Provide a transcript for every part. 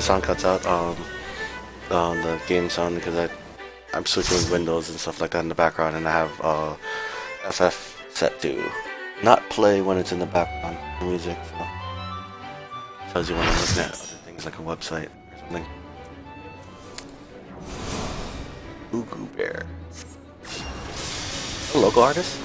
sound cuts out on the game sound because I'm switching windows and stuff like that in the background, and I have FF set to not play when it's in the background music. So tells you when I'm looking at other things like a website or something. Goo Goo Bear. A local artist?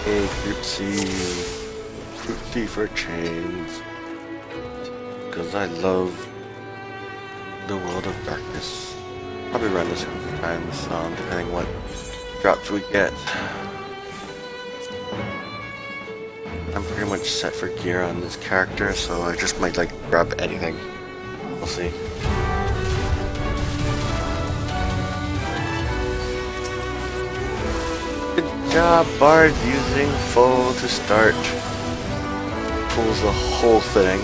Hey, Group C for chains. Because I love the world of darkness. Probably run this a couple times, depending what drops we get. I'm pretty much set for gear on this character, so I just might like grab anything. We'll see. Good job, Bard, using full to start. Pulls the whole thing.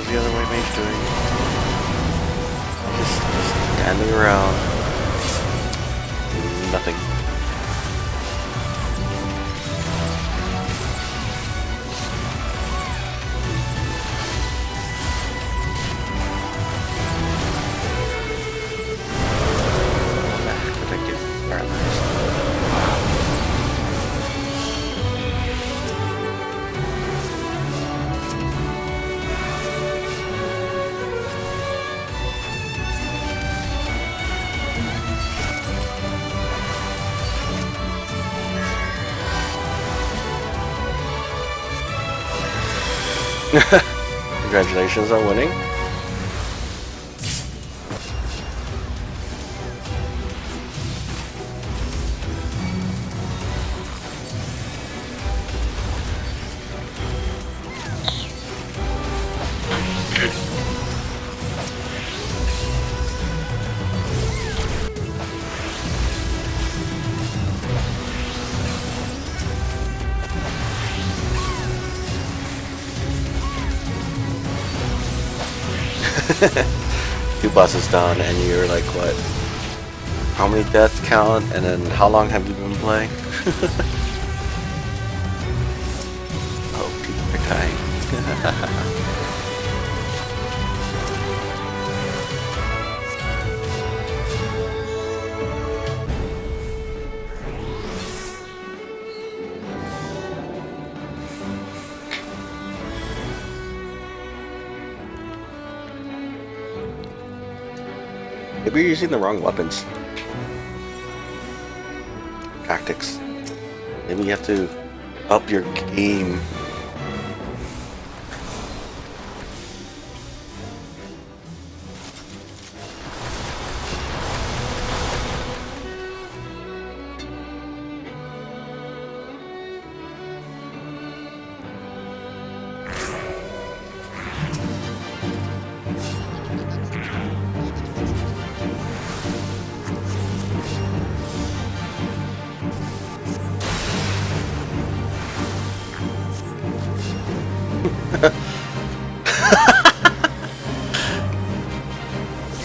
The other way mage doing? Just standing around. Nothing. Could I get paralyzed? Congratulations on winning. Two bosses down, and you're like, what? How many deaths count? And then how long have you been playing? Oh, people are dying. Maybe you're using the wrong weapons. Tactics. Maybe you have to up your game.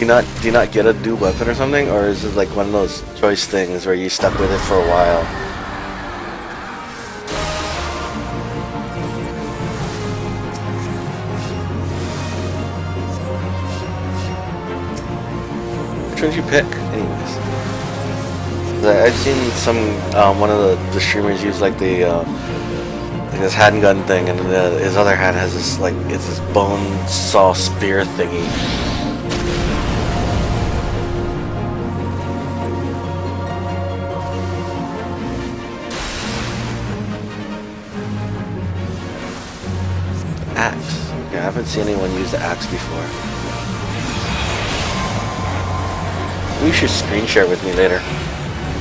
Do you not get a new weapon or something, or is it like one of those choice things where you stuck with it for a while? Which ones you pick, anyways? I've seen some one of the streamers use like the like this handgun thing, and his other hand has this like it's this bone saw spear thingy. Axe. Yeah, I haven't seen anyone use the axe before. You should screen share with me later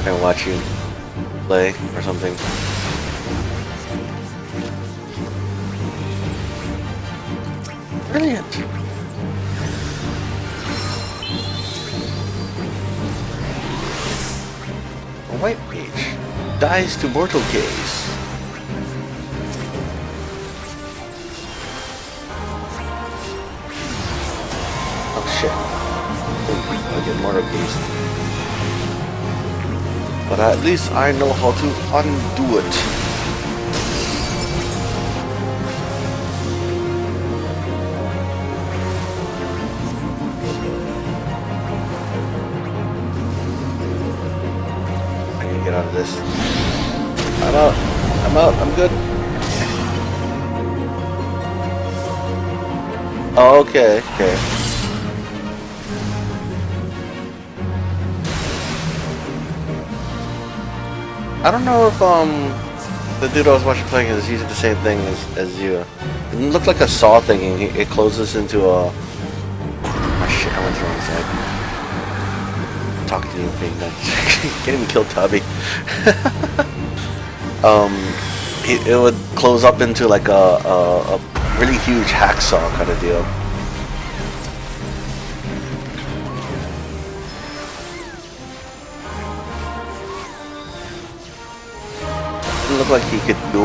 and watch you play or something. Brilliant. A white mage dies to mortal gaze. Oh shit. I get mortal gaze. But at least I know how to undo it. Get out of this. I'm out. I'm out. I'm good. Oh, okay. Okay. I don't know if the dude I was watching playing is using the same thing as you. It looked like a saw thing. It closes into a. Oh shit! I went the wrong side. Talking to you being done. Can't even kill Tubby. It would close up into like a really huge hacksaw kind of deal. It looked like he could do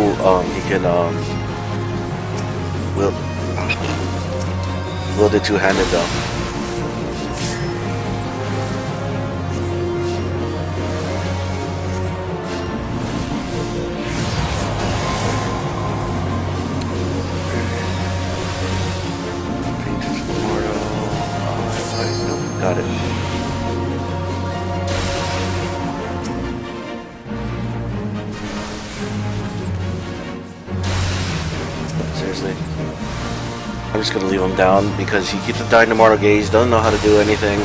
wield it two-handed though. Got it. Seriously. I'm just gonna leave him down because he keeps dying to mortal gaze, doesn't know how to do anything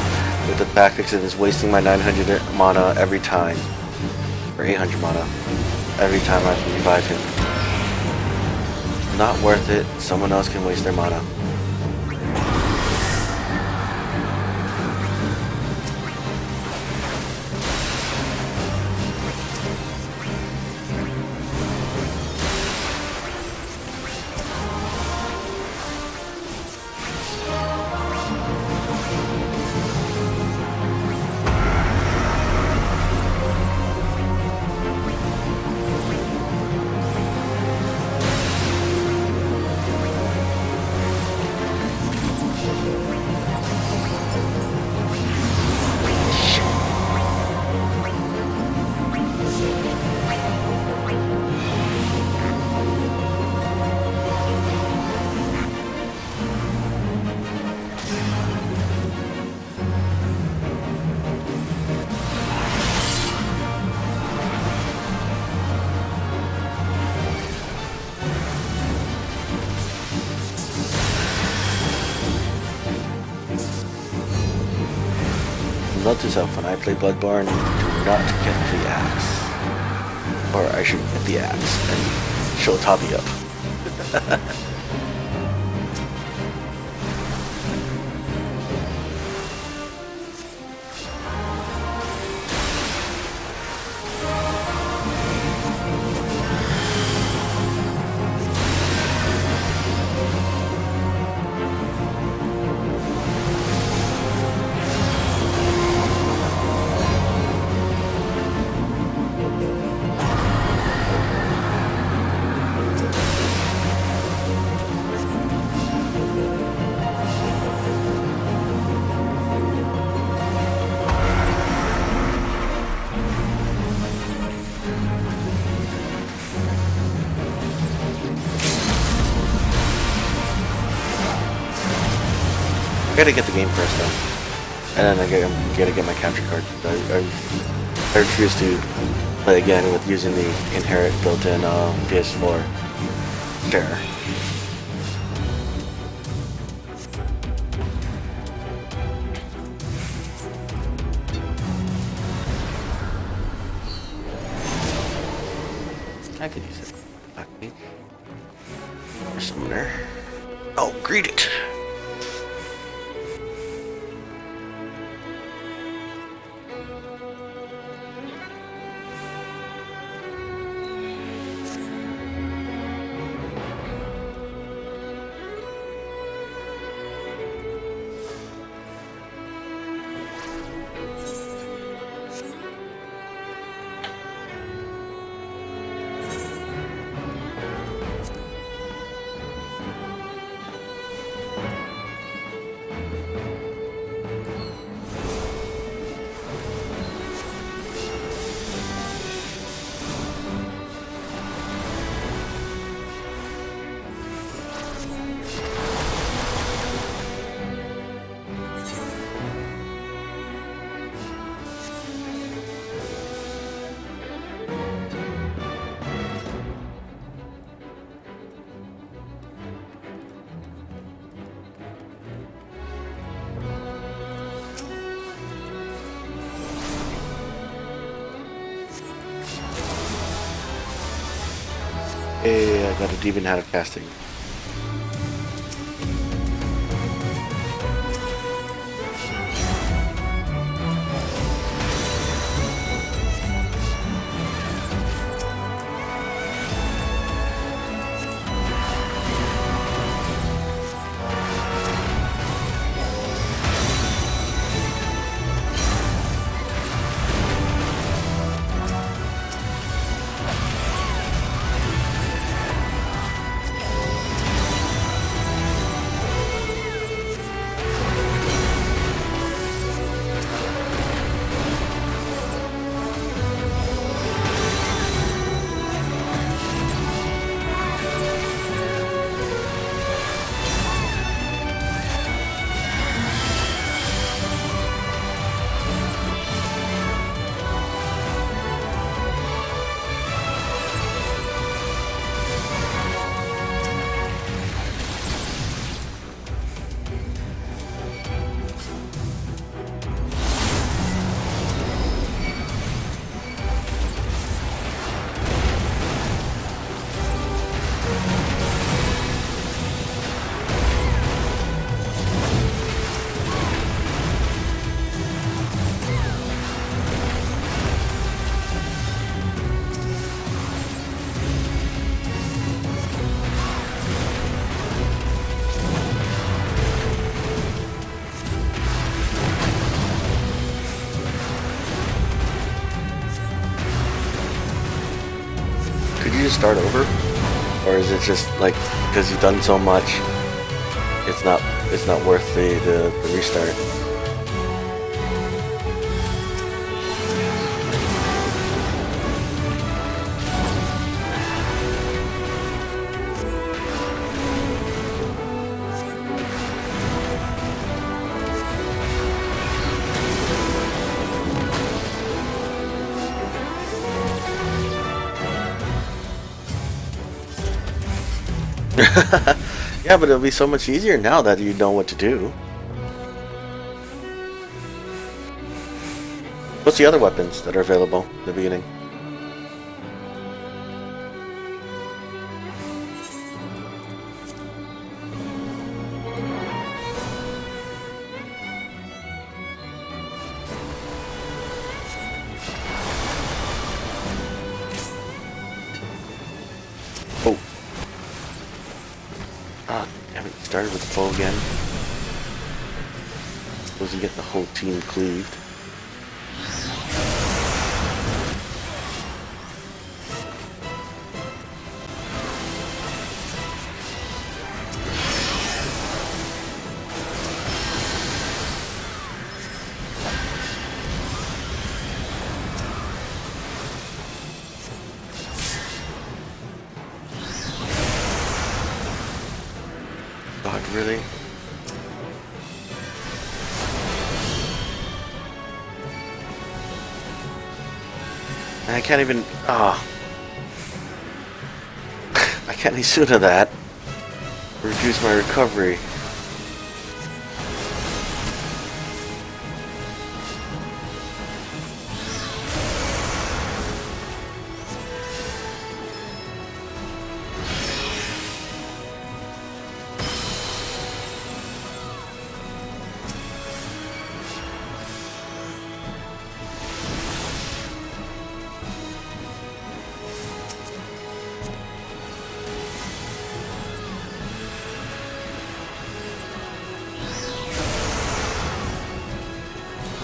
with the tactics, and is wasting my 900 mana every time. Or 800 mana. Every time I revive him. Not worth it. Someone else can waste their mana. Note to self, when I play Bloodborne, do not get the axe. Or I should get the axe and show Tabi up. I gotta get the game first though, and then I gotta get my capture card. I refuse to play again with using the inherent built-in PS4. share. I could use it. Okay. Summoner. Oh, greet it. Hey, I got a demon hat of casting. Could you just start over? Or is it just like because you've done so much it's not worth the restart? Yeah, but it'll be so much easier now that you know what to do. What's the other weapons that are available in the beginning? Oh. Ah, damn it, started with the foe again. Suppose you get the whole team cleaved. God, really? I can't even. Ah. I can't any sooner that. Reduce my recovery.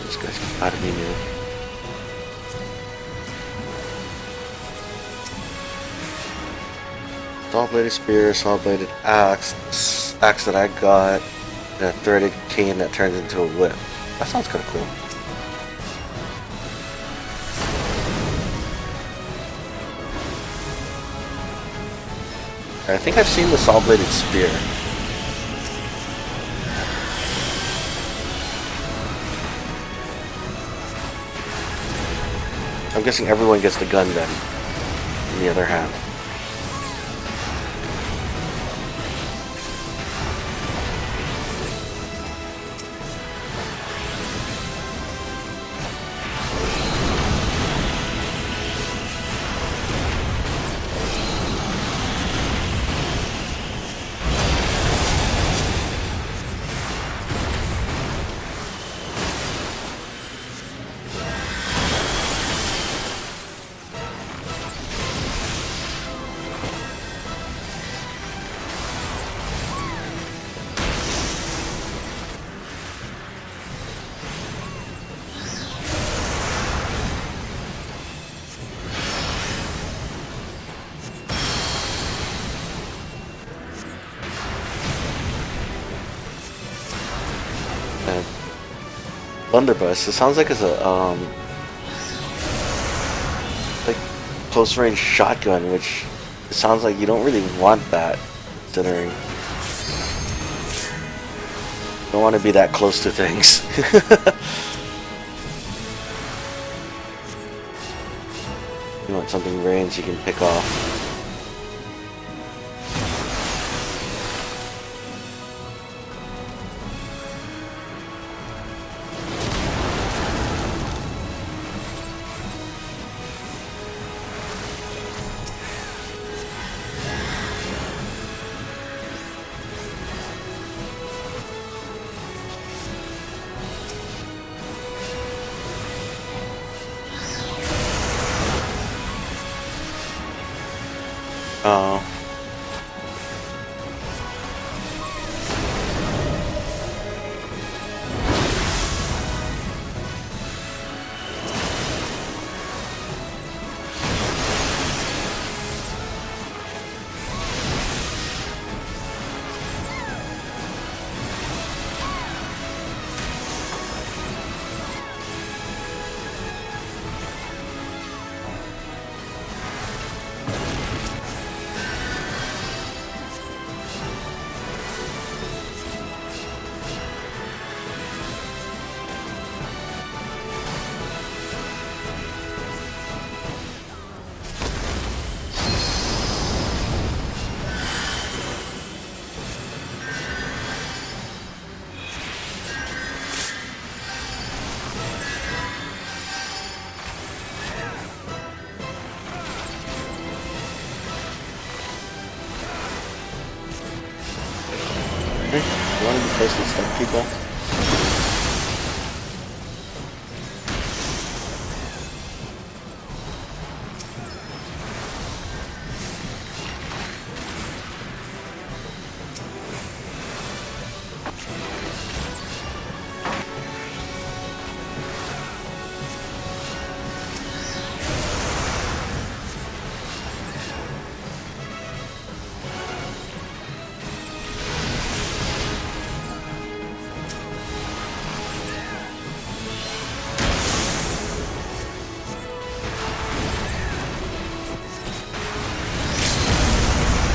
This guy's out of me now. Saw-bladed spear, saw-bladed axe, axe that I got, and a threaded cane that turns into a whip. That sounds kind of cool. I think I've seen the saw-bladed spear. I'm guessing everyone gets the gun then, in the other hand. Blunderbuss. It sounds like it's a like close range shotgun, which it sounds like you don't really want that, considering you don't want to be that close to things. You want something ranged you can pick off. Oh. You want to be close to stuff, people?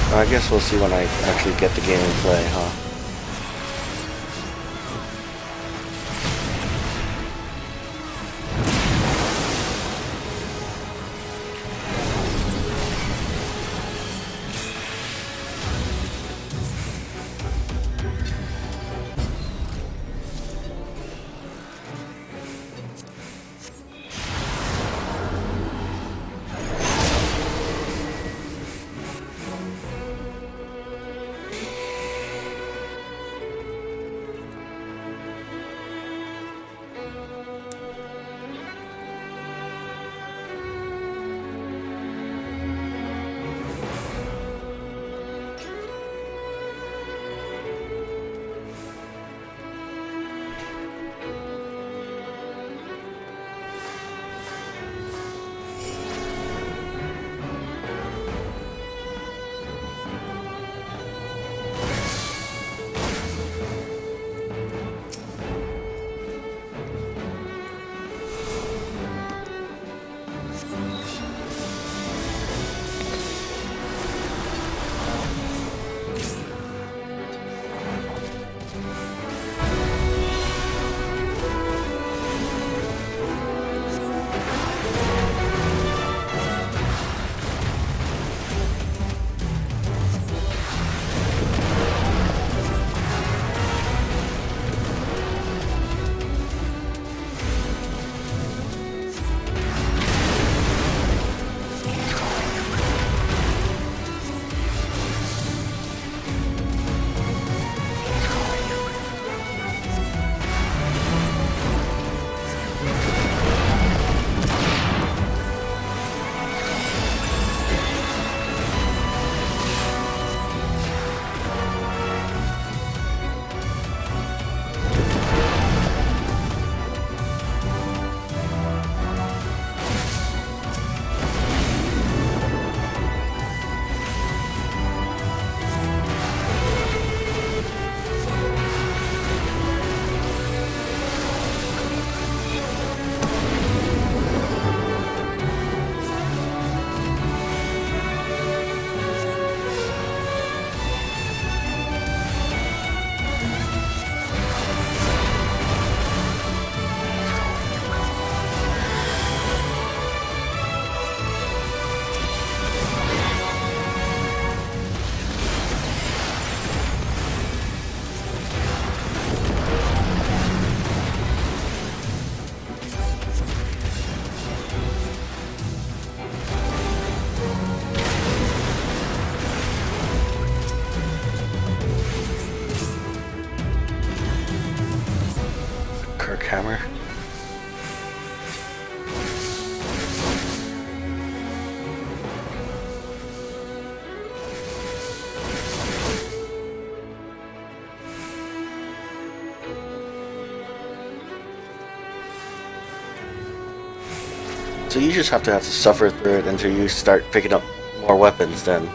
I guess we'll see when I actually get the game and play, huh? hammer. So you just have to suffer through it until you start picking up more weapons then.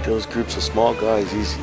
Kills groups of small guys easy.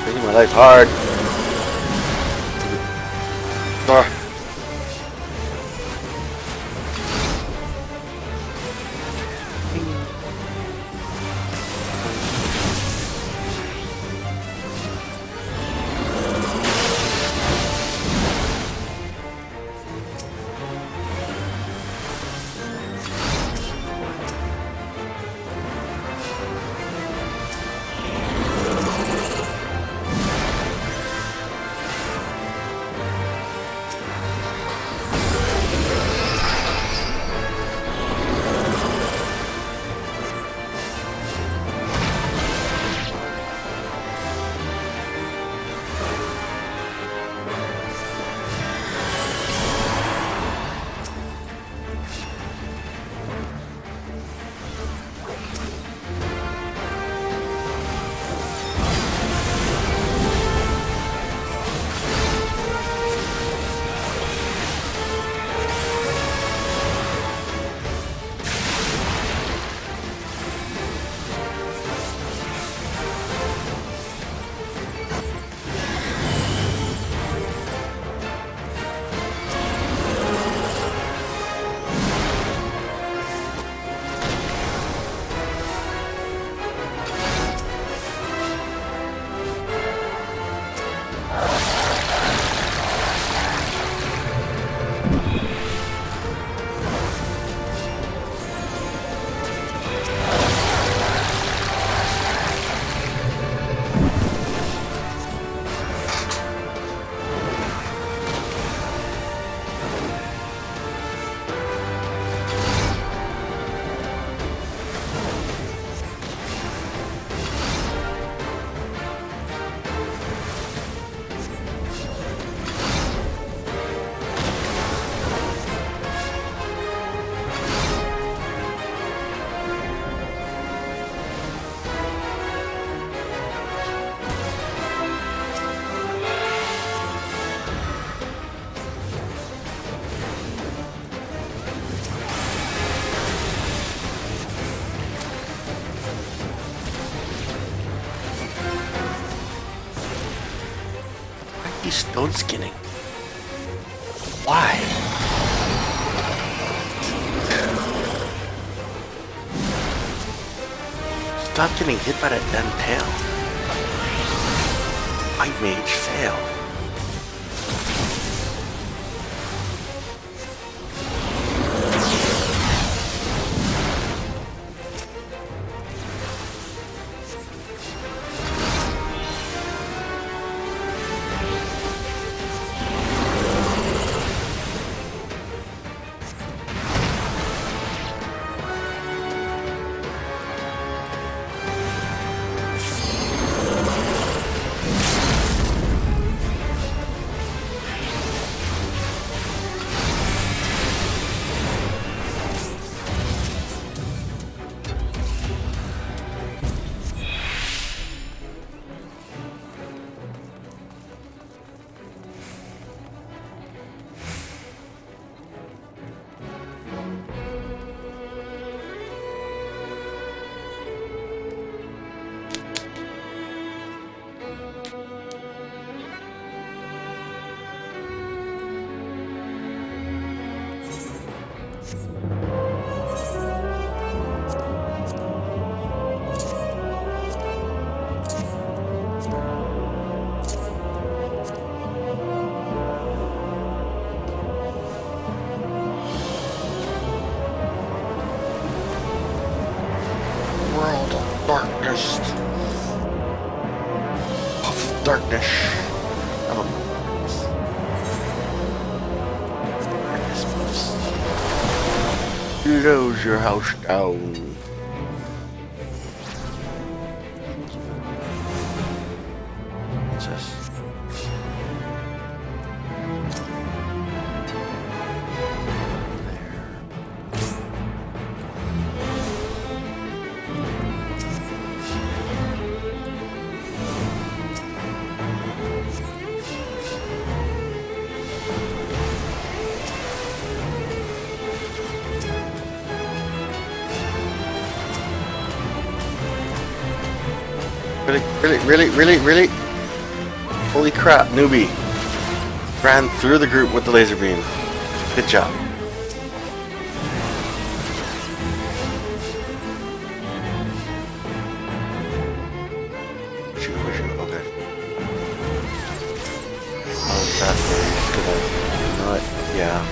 Making my life hard. Ah. he's stone skinning. Why? Stop getting hit by that damn tail. I mage fail. World of darkness. Of darkness. I'm a darkness moves. Close your house down. What's this? Really? Holy crap, newbie. Ran through the group with the laser beam. Good job. Shoot, okay. Oh, that's gonna... Not... Yeah.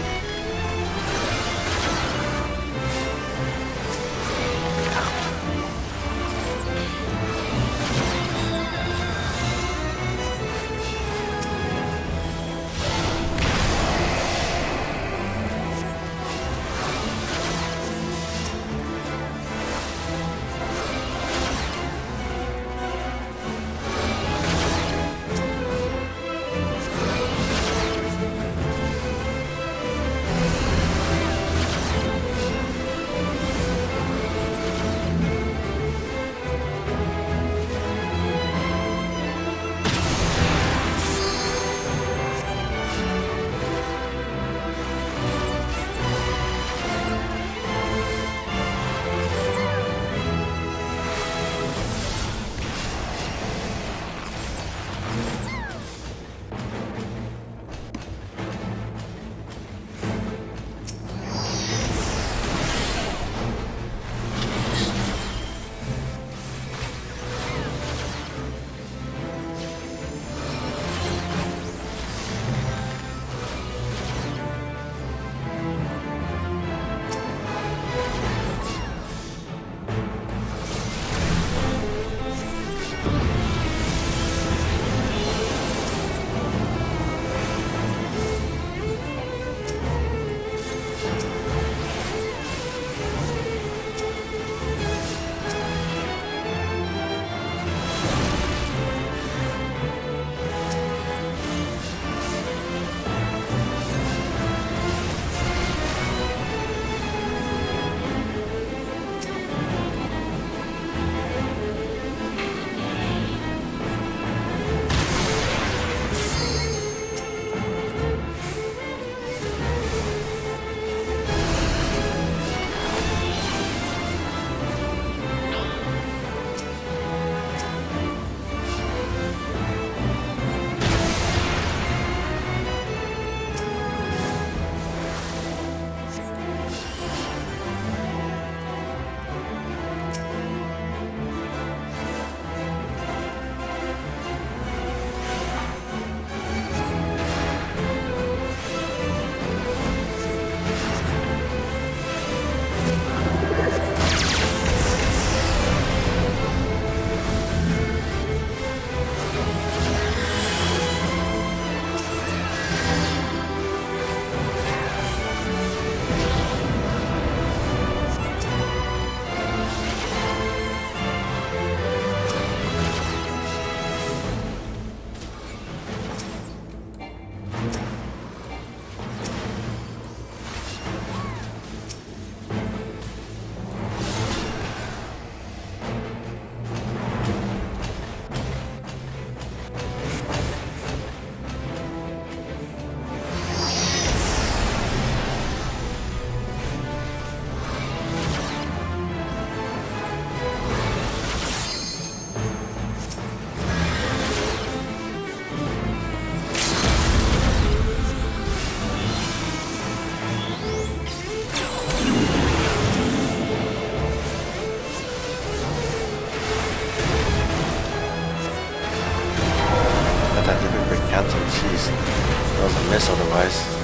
us otherwise.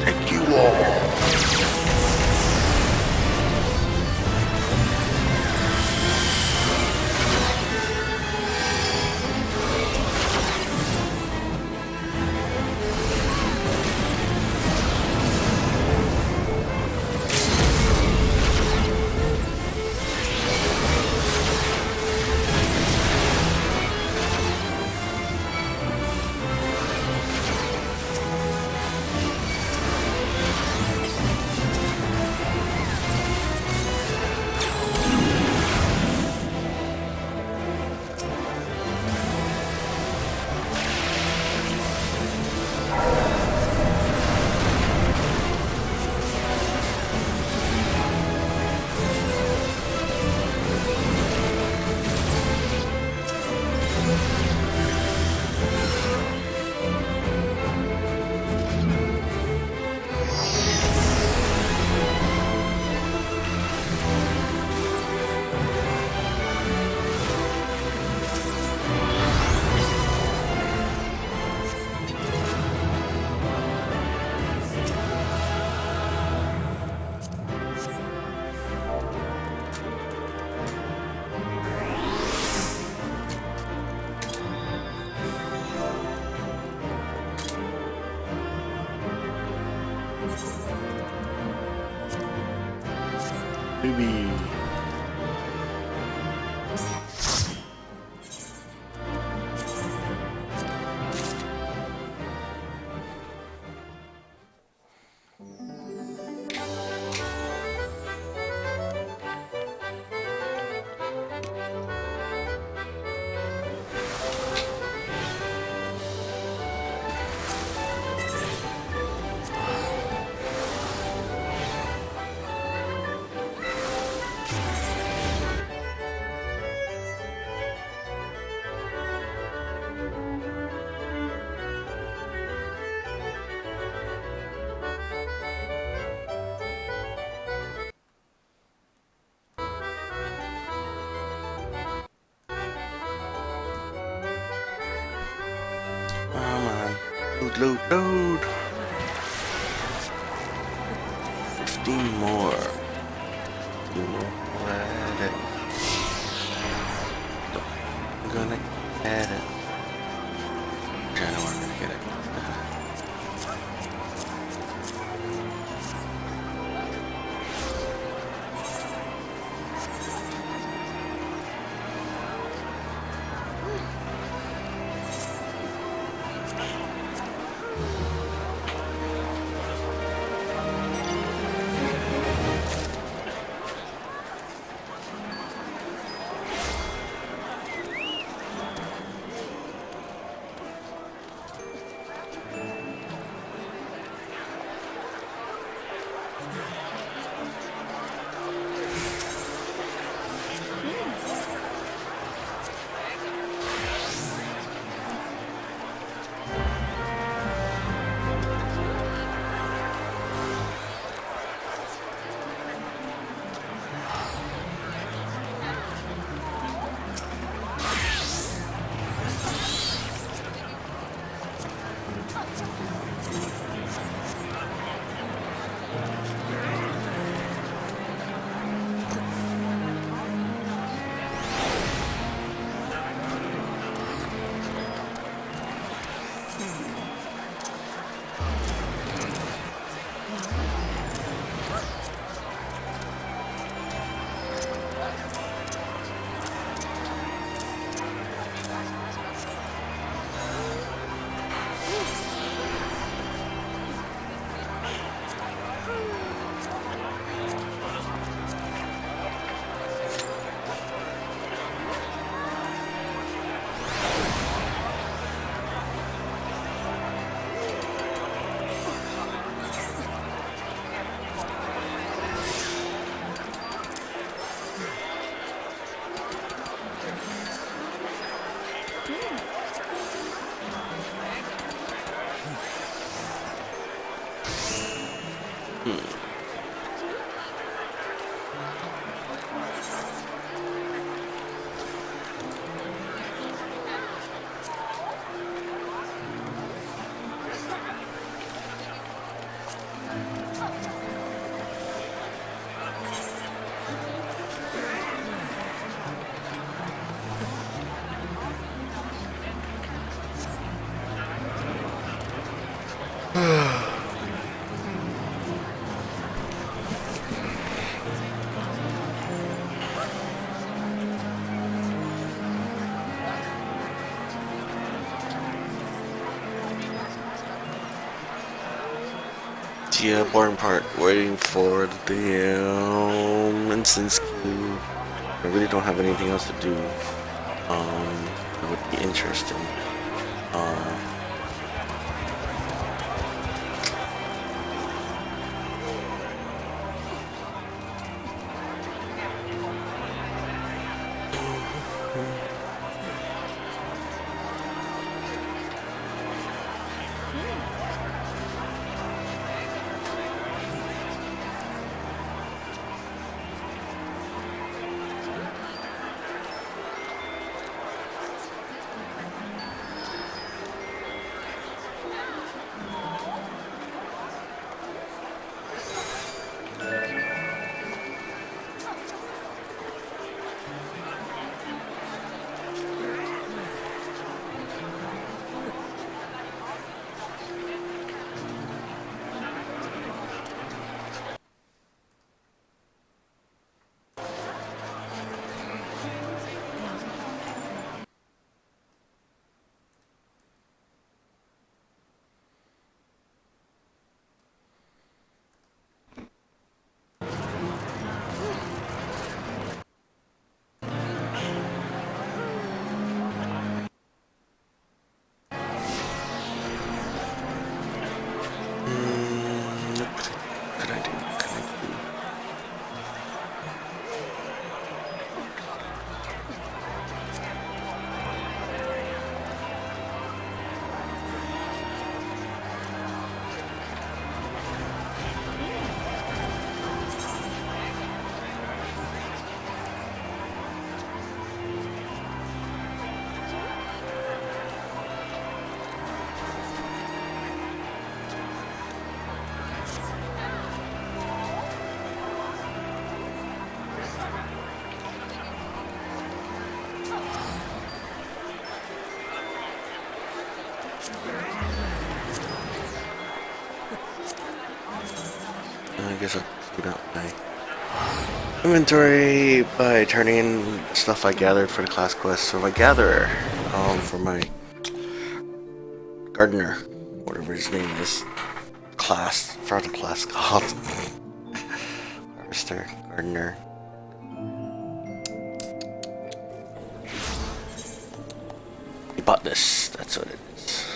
Take you all. Maybe. Come on. Load. 15 more. 15 more. At it. I'm gonna get it. I know I'm gonna get it. Yeah, boring part. Waiting for the damn instance queue. I really don't have anything else to do. That would be interesting. Uh, what could I do? I guess I'll clean out my inventory by turning in stuff I gathered for the class quest. So my gatherer, for my gardener, whatever his name is, class, for the class called harvester, gardener. He bought this. That's what it is.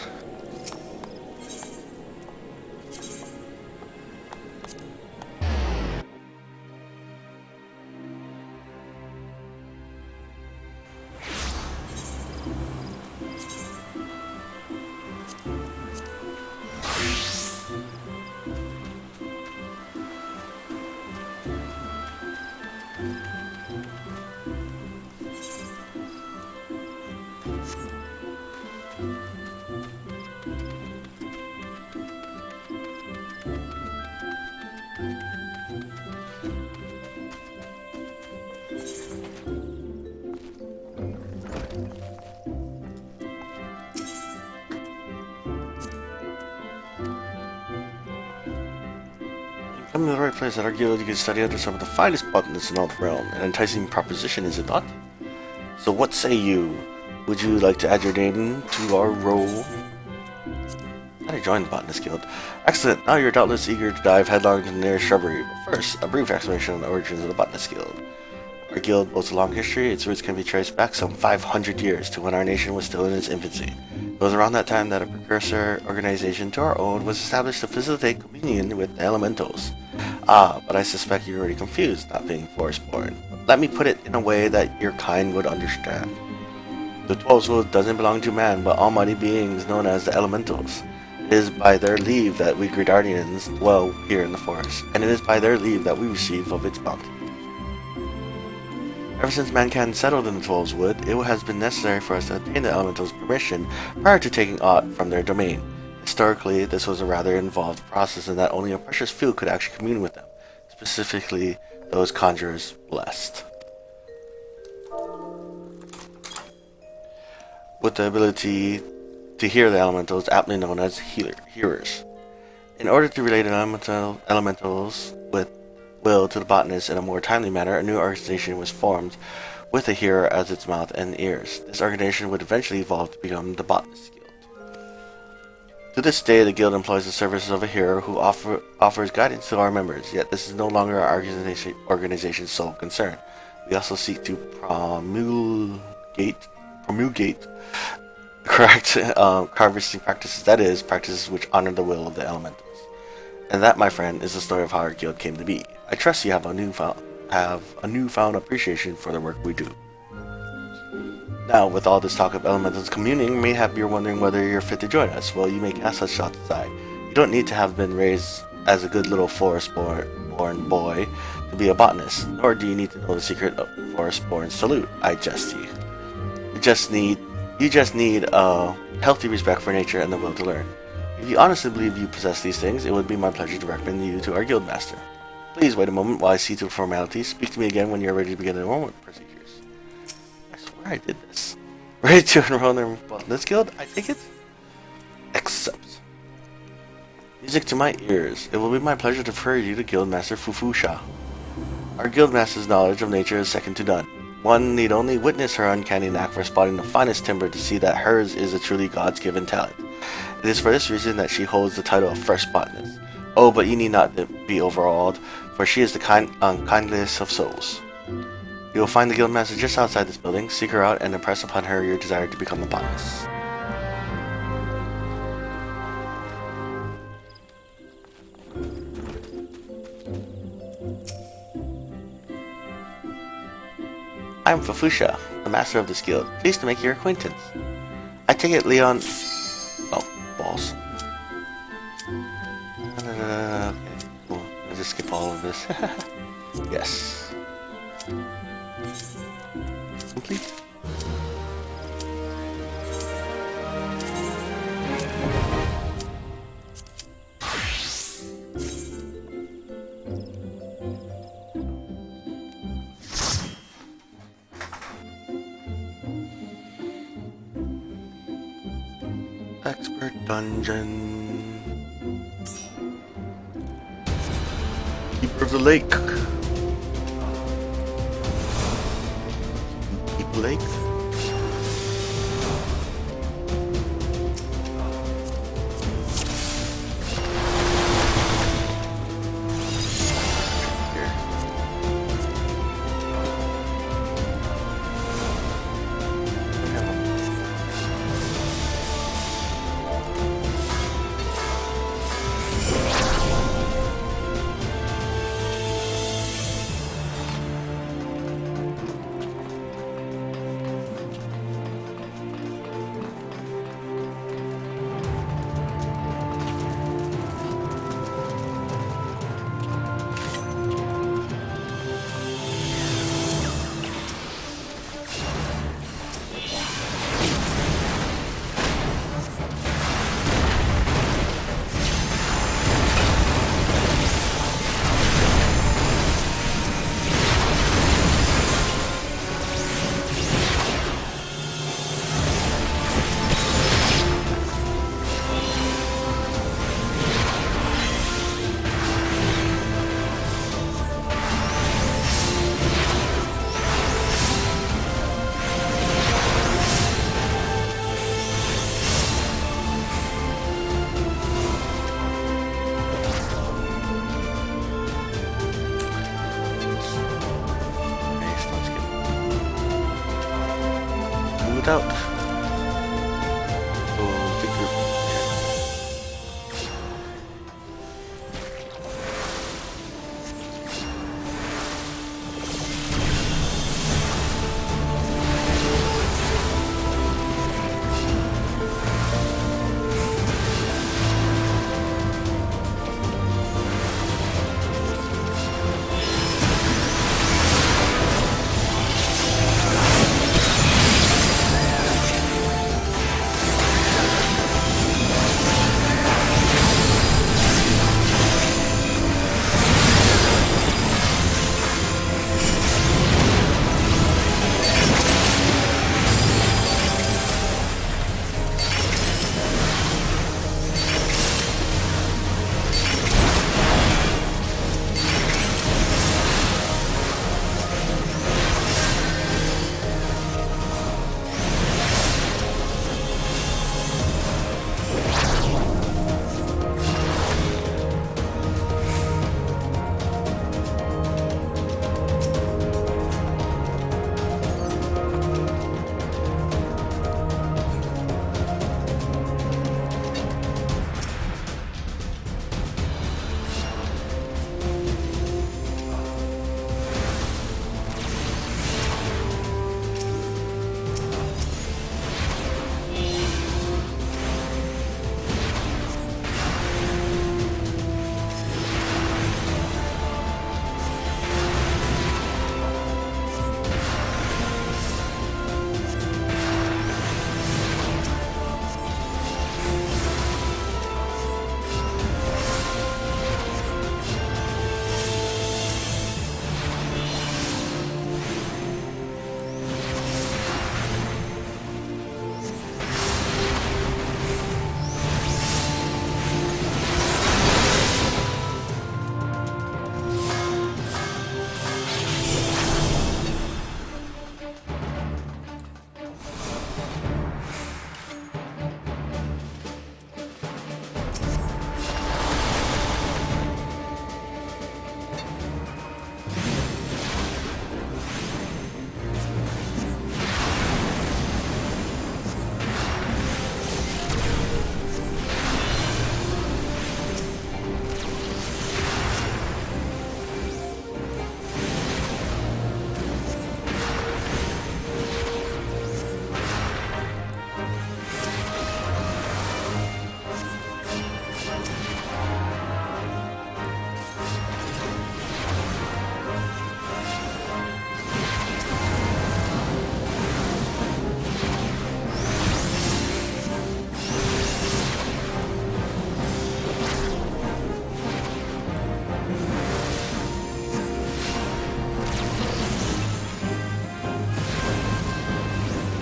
Come to the right place. At our guild, you can study under some of the finest botanists in all the realm. An enticing proposition, is it not? So what say you? Would you like to add your name to our roll? I joined the Botanist Guild. Excellent. Now you're doubtless eager to dive headlong into the nearest shrubbery. But first, a brief explanation on the origins of the Botanist Guild. Our guild boasts a long history. Its roots can be traced back some 500 years to when our nation was still in its infancy. It was around that time that a precursor organization to our own was established to facilitate communion with the elementals. Ah, but I suspect you're already confused, not being forest-born. Let me put it in a way that your kind would understand. The 12's Wood doesn't belong to man, but almighty beings known as the elementals. It is by their leave that we Gridarians dwell here in the forest, and it is by their leave that we receive of its bounty. Ever since mankind settled in the 12's Wood, it has been necessary for us to obtain the elementals' permission prior to taking aught from their domain. Historically, this was a rather involved process in that only a precious few could actually commune with them, specifically those conjurers blessed with the ability to hear the elementals, aptly known as hearers. In order to relate elementals with will to the botanists in a more timely manner, a new organization was formed with a hearer as its mouth and ears. This organization would eventually evolve to become the Botanist Guild. To this day, the guild employs the services of a hero who offers guidance to our members, yet this is no longer our organization's sole concern. We also seek to promulgate correct harvesting practices, that is, practices which honor the will of the elementals. And that, my friend, is the story of how our guild came to be. I trust you have a newfound appreciation for the work we do. Now, with all this talk of elementals communing, mayhap you're wondering whether you're fit to join us. Well, you may cast such thoughts aside. You don't need to have been raised as a good little forest-born boy to be a botanist, nor do you need to know the secret of forest-born salute. I jest you. You just need a healthy respect for nature and the will to learn. If you honestly believe you possess these things, it would be my pleasure to recommend you to our guild master. Please wait a moment while I see to formalities. Speak to me again when you're ready to begin the enrollment procedures. I swear I did this. Ready to enroll in this guild? I take it? Accept. Music to my ears. It will be my pleasure to refer you to Guildmaster Fufusha. Our guildmaster's knowledge of nature is second to none. One need only witness her uncanny knack for spotting the finest timber to see that hers is a truly God's given talent. It is for this reason that she holds the title of First Botanist. Oh, but you need not be overawed, for she is the kindliest of souls. You will find the guildmaster just outside this building. Seek her out and impress upon her your desire to become a botanist. I am Fufusha, the master of this guild. Pleased to make your acquaintance. I take it Leon... Oh, balls. Okay, cool. I'll just skip all of this. Yes. Complete. Expert Dungeon. Keeper of the Lake. Keep Lake. Out. Oh, big group.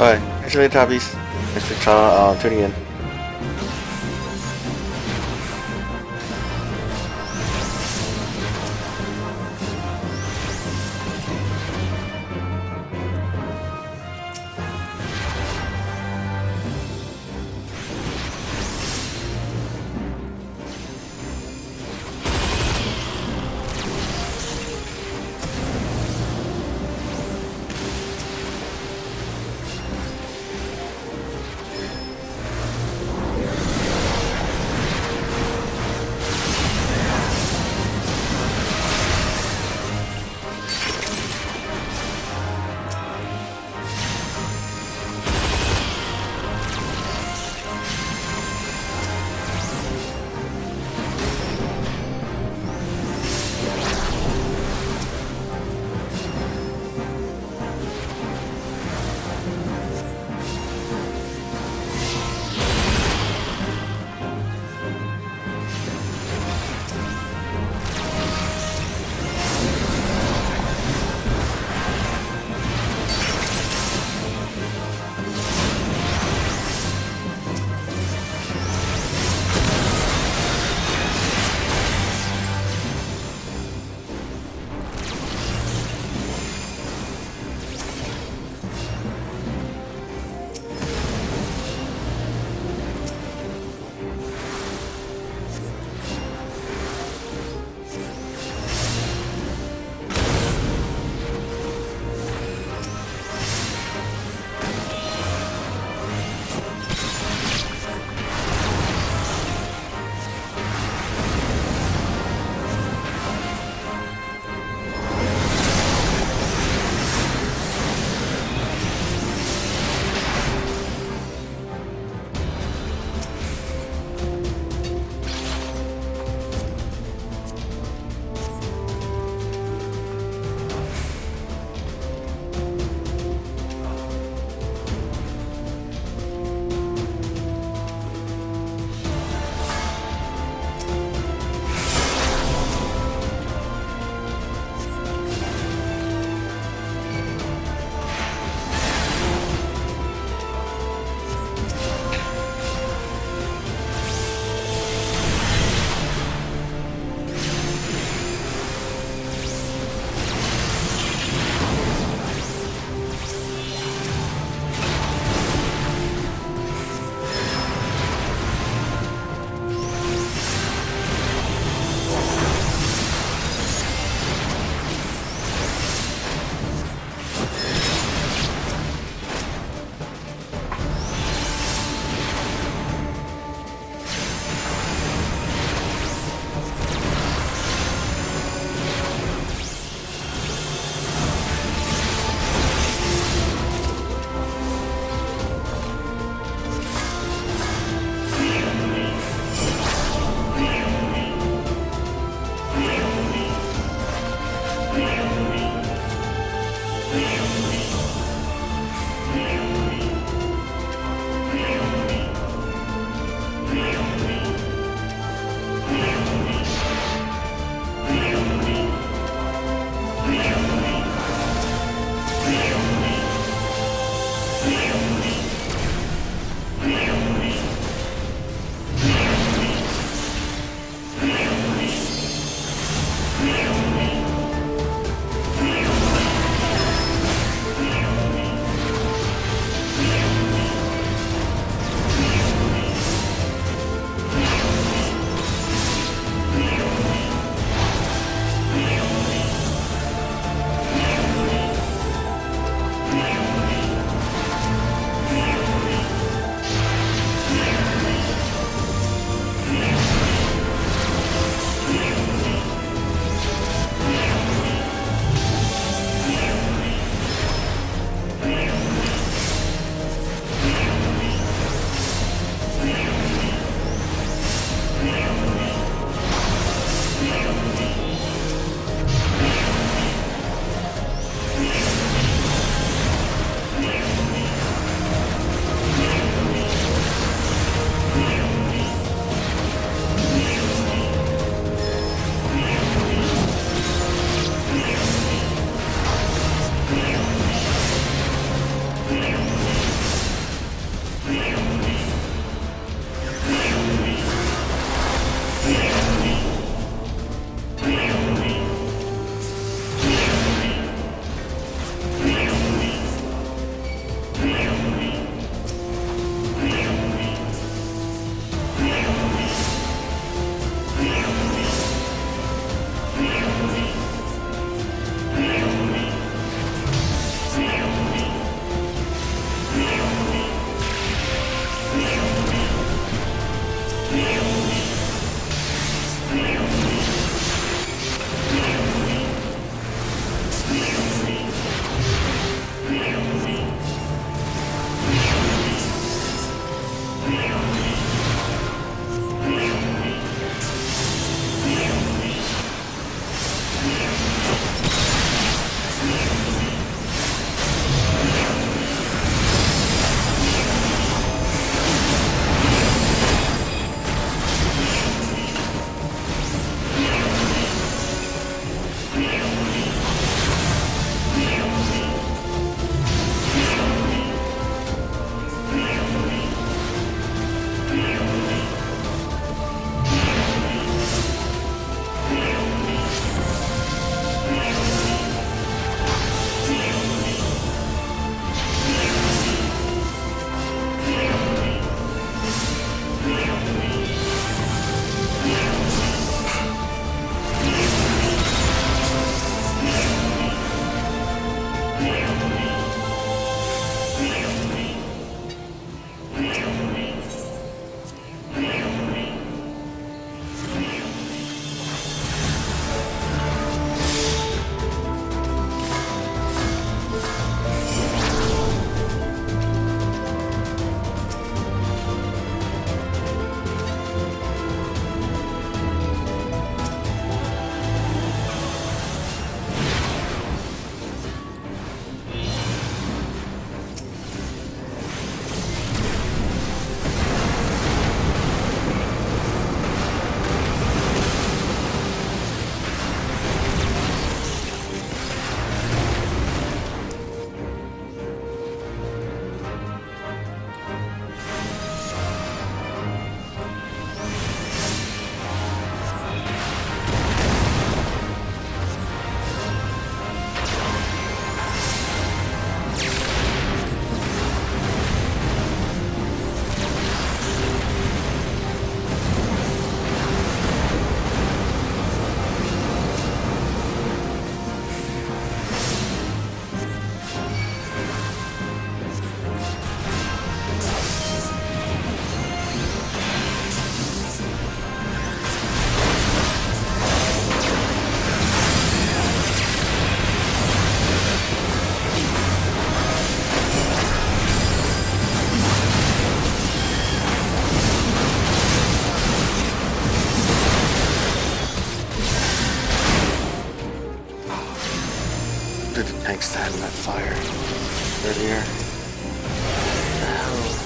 Alright, catch you later, Tabbies. Thanks for tuning in. Did the tank stand in that fire earlier? What the hell?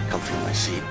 Comfy in my seat.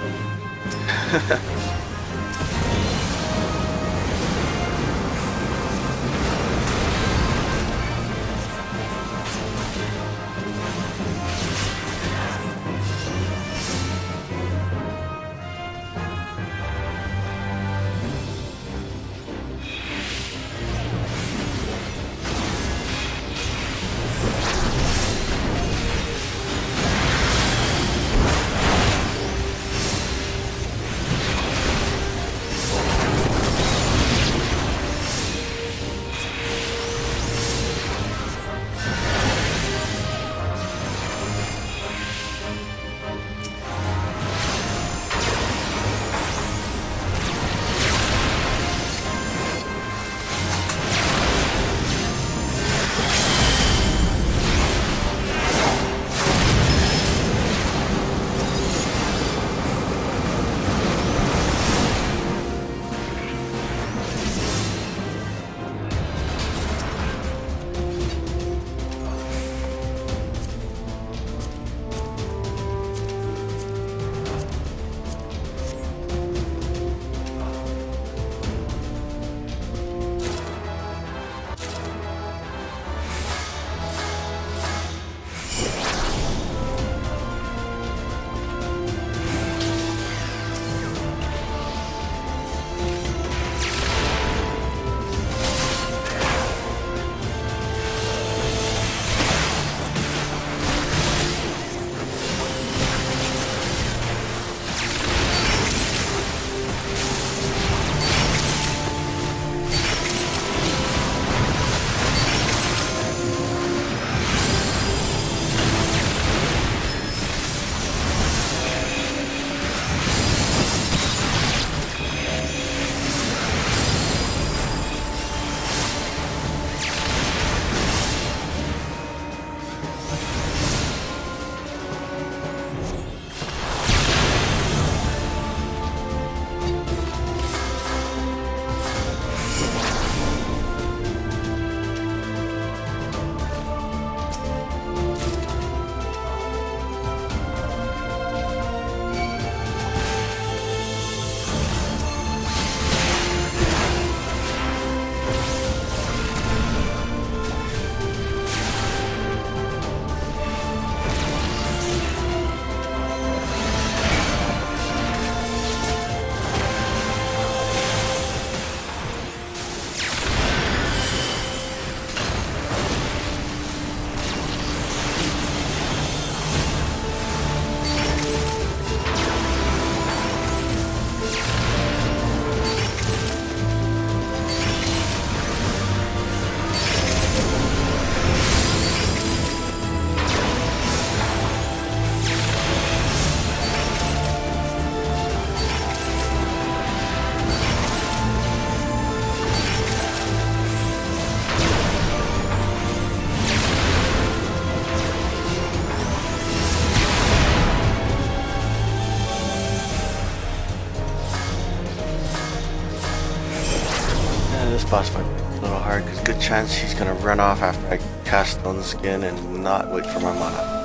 boss fight a little hard because good chance he's gonna run off after I cast Stone Skin and not wait for my mana.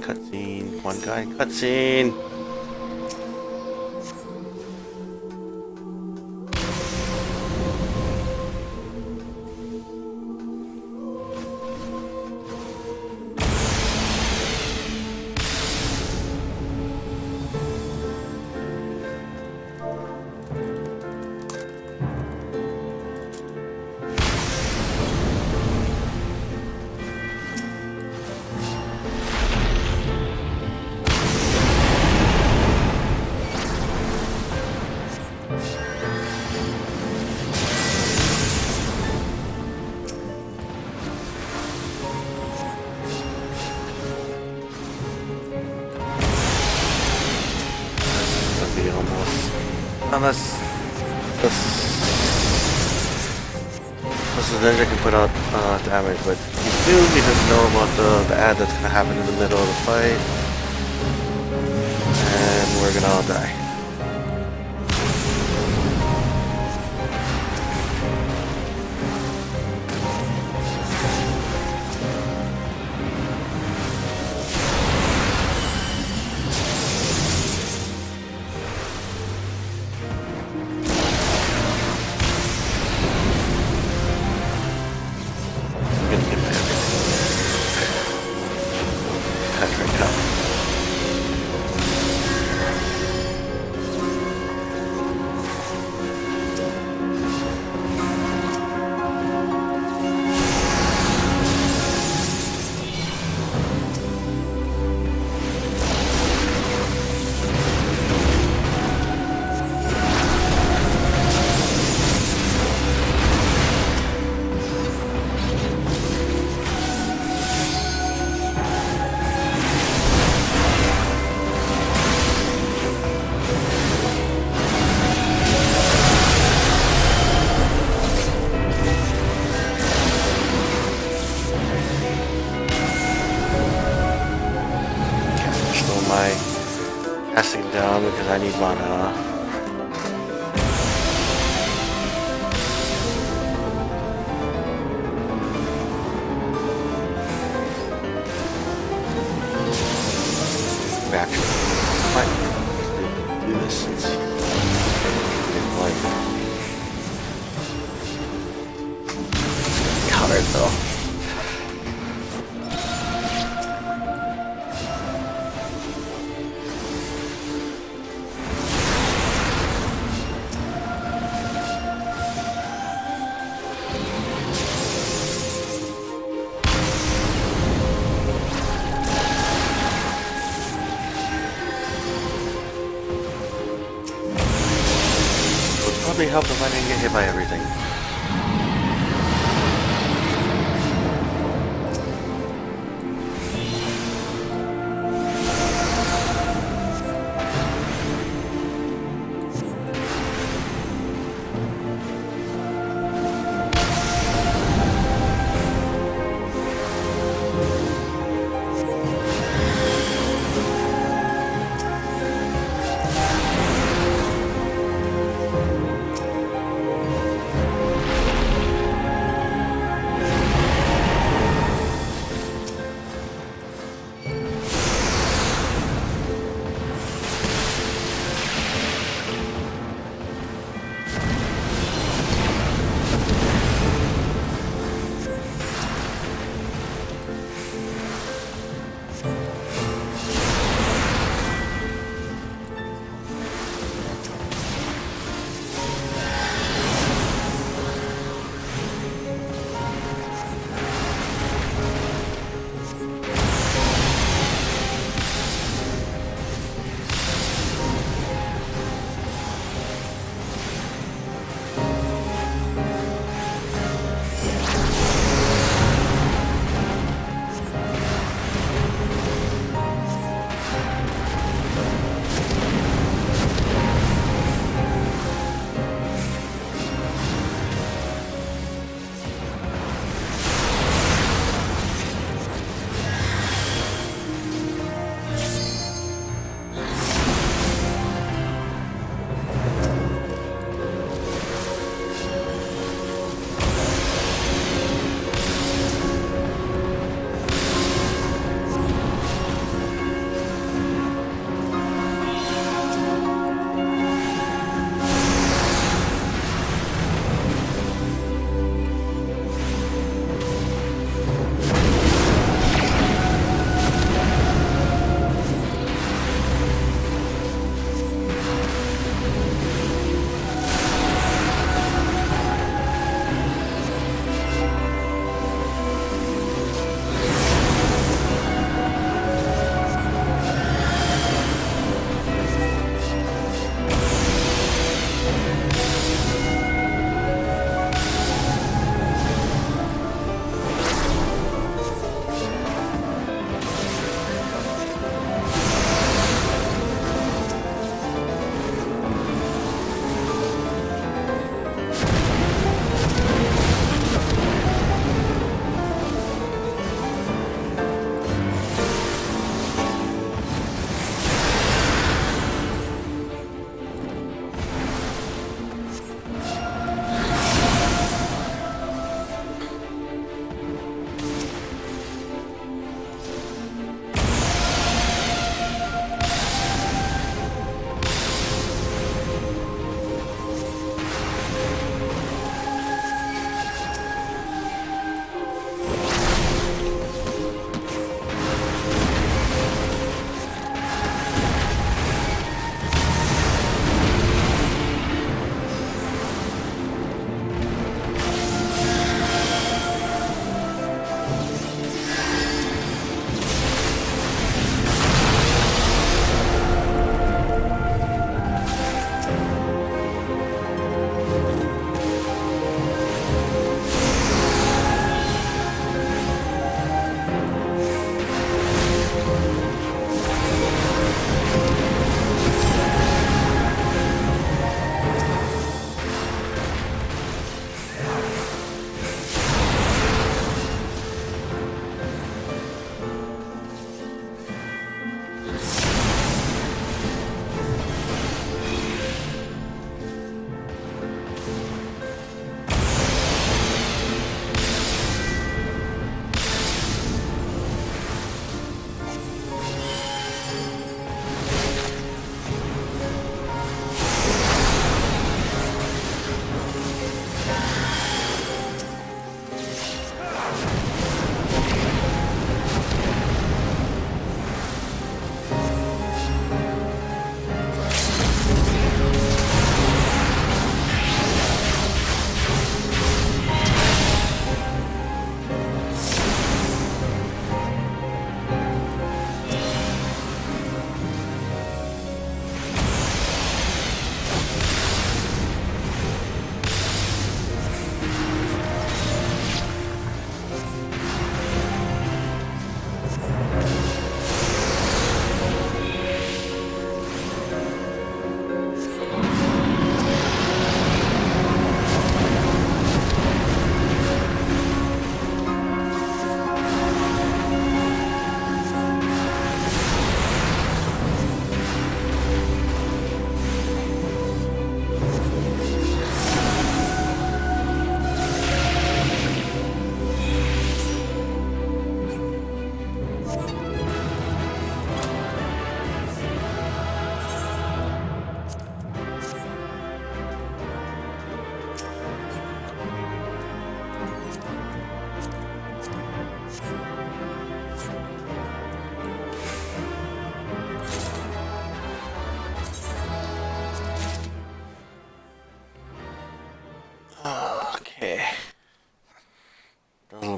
Cutscene, one guy, cutscene! Unless the ninja can put out damage, but you do need to know about the ad that's gonna happen in the middle of the fight. And we're gonna all die. Casting down because I need mana. Actually, I might do this since like it's hard though. Probably help if I didn't get hit by everything.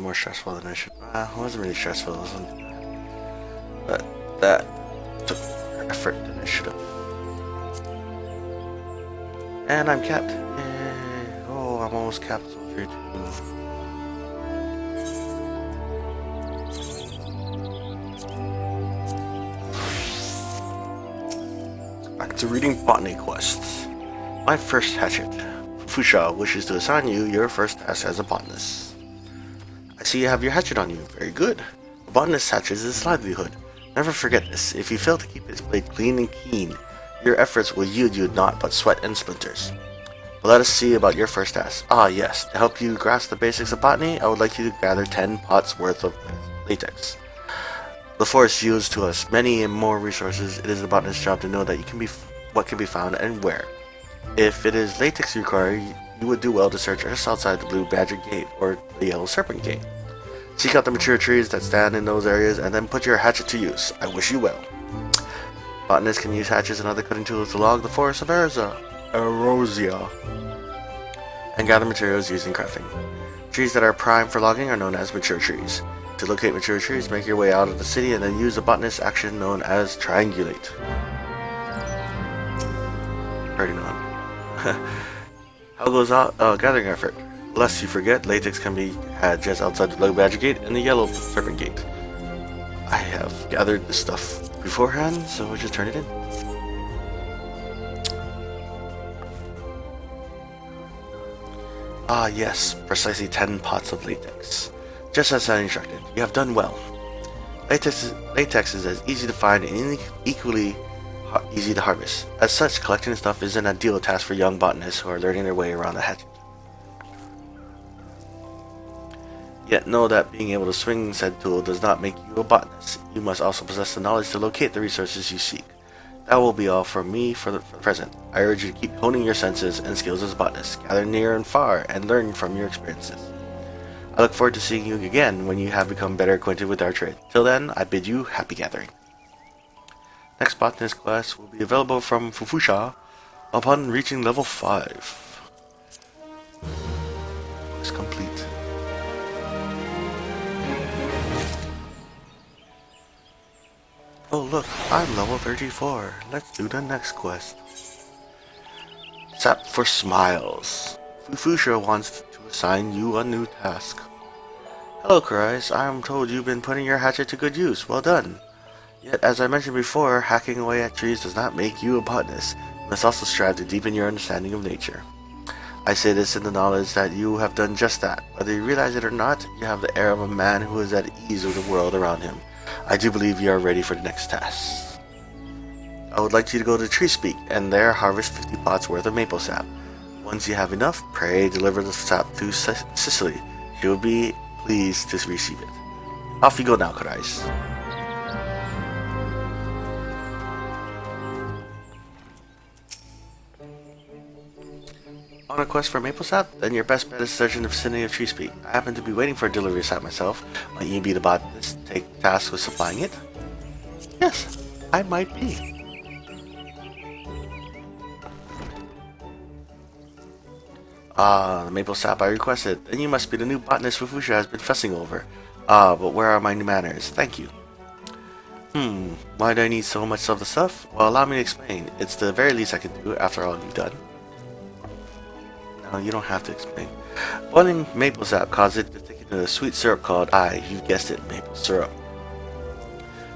more stressful than I should. It wasn't really stressful, it wasn't. But that took more effort than I should have. And I'm capped. Yay. Oh, I'm almost capped soldier too. Back to reading botany quests. My first hatchet. Fusha wishes to assign you your first task as a botanist. I see you have your hatchet on you. Very good. A botanist's hatchet is his livelihood. Never forget this. If you fail to keep its blade clean and keen, your efforts will yield you naught but sweat and splinters. But let us see about your first task. Ah yes, to help you grasp the basics of botany, I would like you to gather 10 pots worth of latex. The forest yields to us many and more resources. It is the botanist's job to know that what can be found and where. If it is latex you require, you would do well to search just outside the Blue Badger Gate or the Yellow Serpent Gate. Seek out the mature trees that stand in those areas and then put your hatchet to use. I wish you well. Botanists can use hatchets and other cutting tools to log the forest of Erosia and gather materials using crafting. Trees that are prime for logging are known as mature trees. To locate mature trees, make your way out of the city and then use the botanist action known as triangulate. Already know. How goes gathering effort? Lest you forget, latex can be had just outside the Blue Badger Gate and the Yellow Serpent Gate. I have gathered this stuff beforehand, so we'll just turn it in. Ah yes, precisely 10 pots of latex. Just as I instructed, you have done well. Latex is as easy to find and equally easy to harvest. As such, collecting stuff is an ideal task for young botanists who are learning their way around the hatchet. Yet know that being able to swing said tool does not make you a botanist. You must also possess the knowledge to locate the resources you seek. That will be all from me for the present. I urge you to keep honing your senses and skills as a botanist. Gather near and far and learn from your experiences. I look forward to seeing you again when you have become better acquainted with our trade. Till then, I bid you happy gathering. Next botanist quest will be available from Fufusha upon reaching level 5. Quest complete. Oh look, I'm level 34. Let's do the next quest. Sap for Smiles. Fufusha wants to assign you a new task. Hello, Karais. I am told you've been putting your hatchet to good use. Well done. Yet, as I mentioned before, hacking away at trees does not make you a botanist. You must also strive to deepen your understanding of nature. I say this in the knowledge that you have done just that. Whether you realize it or not, you have the air of a man who is at ease with the world around him. I do believe you are ready for the next task. I would like you to go to Tree Speak and there harvest 50 pots worth of maple sap. Once you have enough, pray deliver the sap to Sicily. She will be pleased to receive it. Off you go now, Karais. On a quest for maple sap? Then your best bet is search in the vicinity of Tree Speak. I happen to be waiting for a delivery sap myself. Might you be the botanist to take tasks with supplying it? Yes, I might be. Ah, the maple sap I requested. Then you must be the new botanist Fufusha has been fussing over. Ah, but where are my new manners? Thank you. Why do I need so much of the stuff? Well, allow me to explain. It's the very least I can do after all you've done. No, you don't have to explain. Boiling maple sap causes it to thicken into a sweet syrup called, you guessed it, maple syrup.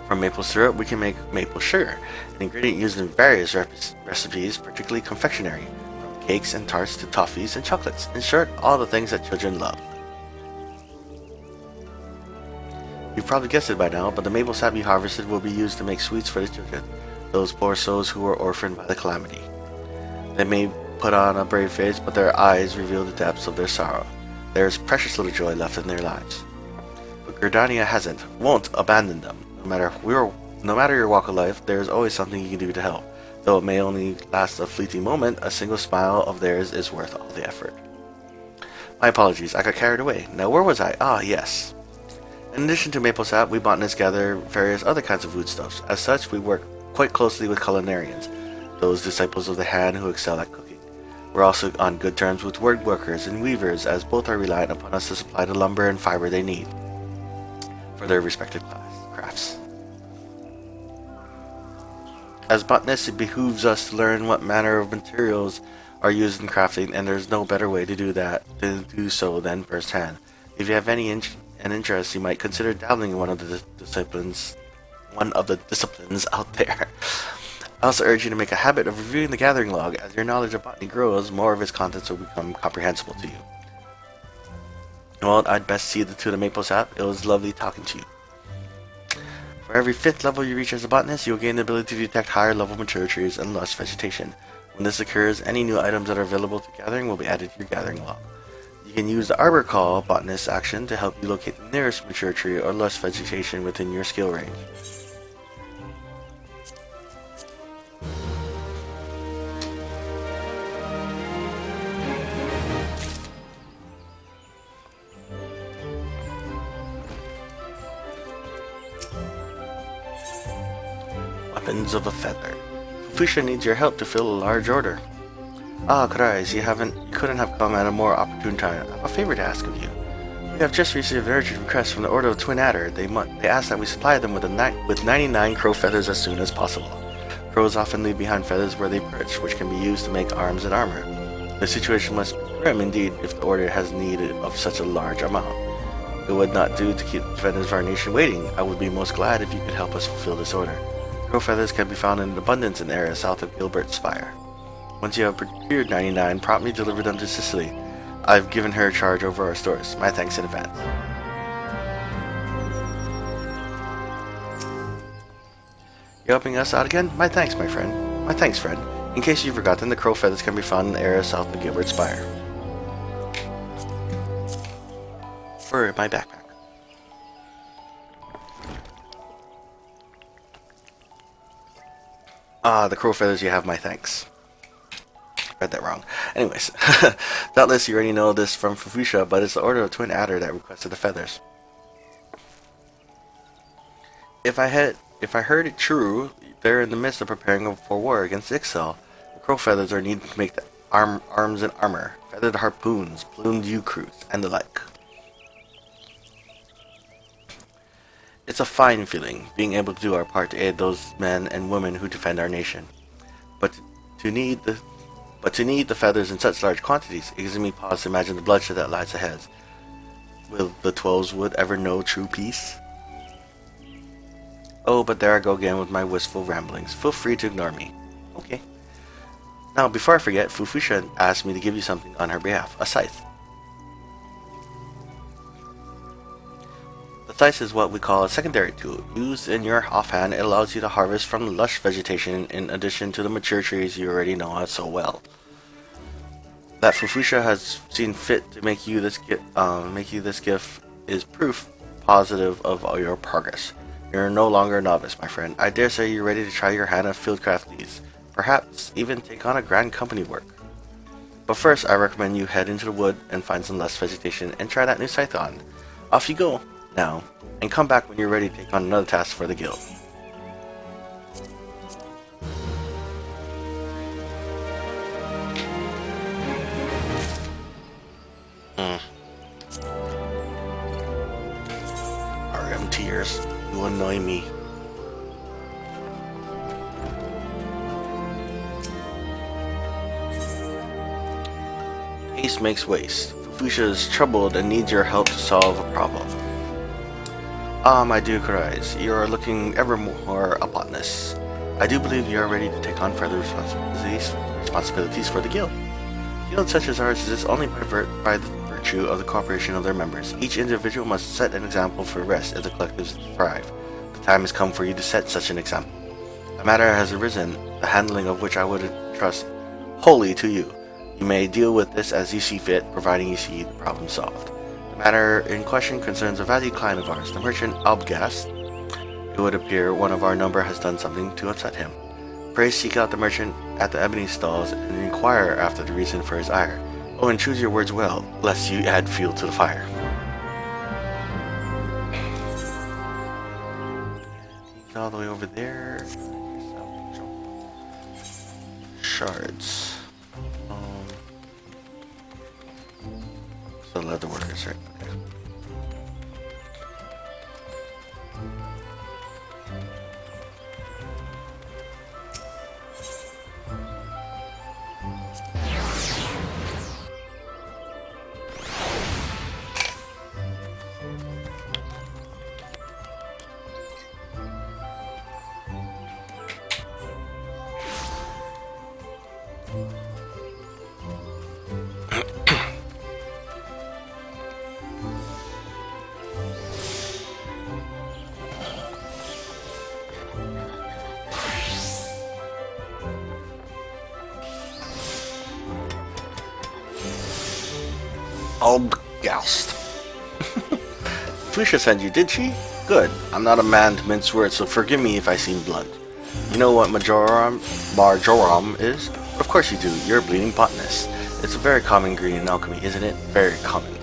From maple syrup, we can make maple sugar, an ingredient used in various recipes, particularly confectionery, from cakes and tarts to toffees and chocolates. In short, all the things that children love. You've probably guessed it by now, but the maple sap you harvested will be used to make sweets for the children, those poor souls who were orphaned by the calamity. They may put on a brave face, but their eyes reveal the depths of their sorrow. There is precious little joy left in their lives. But Gridania won't abandon them. No matter your walk of life, there is always something you can do to help. Though it may only last a fleeting moment, a single smile of theirs is worth all the effort. My apologies, I got carried away. Now where was I? Ah, yes. In addition to maple sap, we botanists gather various other kinds of foodstuffs. As such, we work quite closely with culinarians, those disciples of the hand who excel at cooking. We're also on good terms with woodworkers and weavers, as both are reliant upon us to supply the lumber and fiber they need for their respective crafts. As botanists, it behooves us to learn what manner of materials are used in crafting, and there's no better way to do so than firsthand. If you have any interest, you might consider dabbling in one of the disciplines out there. I also urge you to make a habit of reviewing the gathering log. As your knowledge of botany grows, more of its contents will become comprehensible to you. Well, I'd best see to the maple sap. It was lovely talking to you. For every 5th level you reach as a botanist, you'll gain the ability to detect higher level mature trees and lush vegetation. When this occurs, any new items that are available to gathering will be added to your gathering log. You can use the Arbor Call botanist action to help you locate the nearest mature tree or lush vegetation within your skill range. Weapons of a Feather. Fufusha needs your help to fill a large order. Ah, Krais, you couldn't have come at a more opportune time. I have a favor to ask of you. We have just received an urgent request from the Order of Twin Adder. They ask that we supply them with 99 crow feathers as soon as possible. Crows often leave behind feathers where they perch, which can be used to make arms and armor. The situation must be grim indeed if the Order has need of such a large amount. It would not do to keep the defenders of our nation waiting. I would be most glad if you could help us fulfill this order. Crow feathers can be found in abundance in the area south of Gilbert's Spire. Once you have procured 99, promptly deliver them to Cicely. I've given her charge over our stores. My thanks in advance. You helping us out again? My thanks, my friend. My thanks, friend. In case you've forgotten, the crow feathers can be found in the area south of Gilbert's Spire. For my backpack. Ah, the crow feathers, you have my thanks. Read that wrong. Anyways, doubtless you already know this from Fufusha, but it's the Order of Twin Adder that requested the feathers. If I heard it true, they're in the midst of preparing for war against Ixel. The crow feathers are needed to make the arms and armor, feathered harpoons, plumed ukruts, and the like. It's a fine feeling, being able to do our part to aid those men and women who defend our nation. But to need the feathers in such large quantities, it gives me pause to imagine the bloodshed that lies ahead. Will the 12s ever know true peace? Oh, but there I go again with my wistful ramblings. Feel free to ignore me. Okay. Now, before I forget, Fufusha asked me to give you something on her behalf. A scythe. The scythe is what we call a secondary tool. Used in your offhand, it allows you to harvest from the lush vegetation in addition to the mature trees you already know so well. That Fufusha has seen fit to make you this gift is proof positive of all your progress. You're no longer a novice, my friend. I dare say you're ready to try your hand at fieldcraft these. Perhaps even take on a grand company work. But first, I recommend you head into the wood and find some lush vegetation and try that new scythe on. Off you go now, and come back when you're ready to take on another task for the guild. RM tears, you annoy me. Haste makes waste. Fufusha is troubled and needs your help to solve a problem. Ah, my dear Krais, you are looking ever more a botanist. I do believe you are ready to take on further responsibilities for the guild. A guild such as ours exists only by the virtue of the cooperation of their members. Each individual must set an example for the rest if the collectives thrive. The time has come for you to set such an example. A matter has arisen, the handling of which I would entrust wholly to you. You may deal with this as you see fit, providing you see the problem solved. The matter in question concerns a valued client of ours, the merchant Albgast. It would appear one of our number has done something to upset him. Pray seek out the merchant at the ebony stalls and inquire after the reason for his ire. Oh, and choose your words well, lest you add fuel to the fire. He's all the way over there. Shards. other workers, right? Okay. Algast. Felicia sent you, did she? Good. I'm not a man to mince words, so forgive me if I seem blunt. You know what marjoram is? Of course you do. You're a bleeding botanist. It's a very common ingredient in alchemy, isn't it? Very common.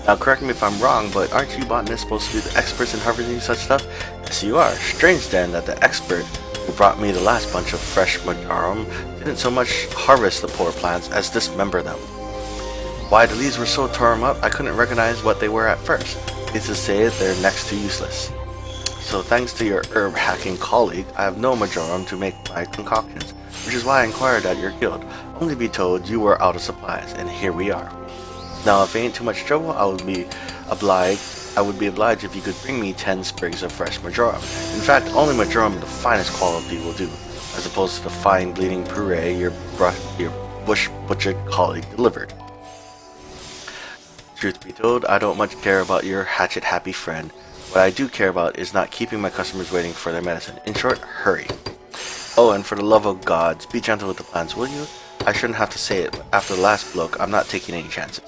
Now correct me if I'm wrong, but aren't you botanists supposed to be the experts in harvesting such stuff? Yes, you are. Strange then that the expert who brought me the last bunch of fresh marjoram didn't so much harvest the poor plants as dismember them. Why the leaves were so torn up, I couldn't recognize what they were at first. Needless to say, they're next to useless. So thanks to your herb hacking colleague, I have no marjoram to make my concoctions, which is why I inquired at your guild, only to be told you were out of supplies, and here we are. Now if it ain't too much trouble, I would be obliged if you could bring me 10 sprigs of fresh marjoram. In fact, only marjoram of the finest quality will do, as opposed to the fine bleeding puree your bush butchered colleague delivered. Truth be told, I don't much care about your hatchet-happy friend. What I do care about is not keeping my customers waiting for their medicine. In short, hurry. Oh, and for the love of gods, be gentle with the plants, will you? I shouldn't have to say it, but after the last bloke, I'm not taking any chances.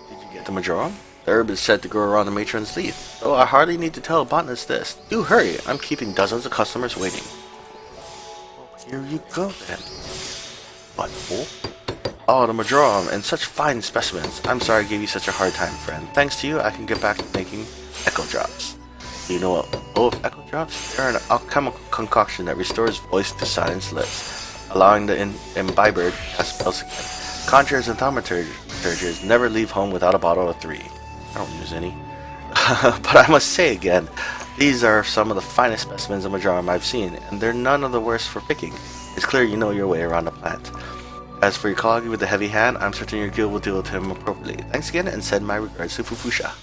Did you get the marjoram? The herb is said to grow around the matron's leaf, though I hardly need to tell a botanist this. Do hurry, I'm keeping dozens of customers waiting. Well, here you go then. Butthole. Oh, the marjoram, and such fine specimens. I'm sorry I gave you such a hard time, friend. Thanks to you, I can get back to making echo drops. Do you know what? Oh, of echo drops? They're an alchemical concoction that restores voice to silenced lips, allowing the imbiber to cast spells again. Conjurers and thaumaturges never leave home without a bottle of 3. I don't use any. But I must say again, these are some of the finest specimens of marjoram I've seen, and they're none of the worst for picking. It's clear you know your way around the plant. As for your colleague with the heavy hand, I'm certain your guild will deal with him appropriately. Thanks again, and send my regards to Fufusha.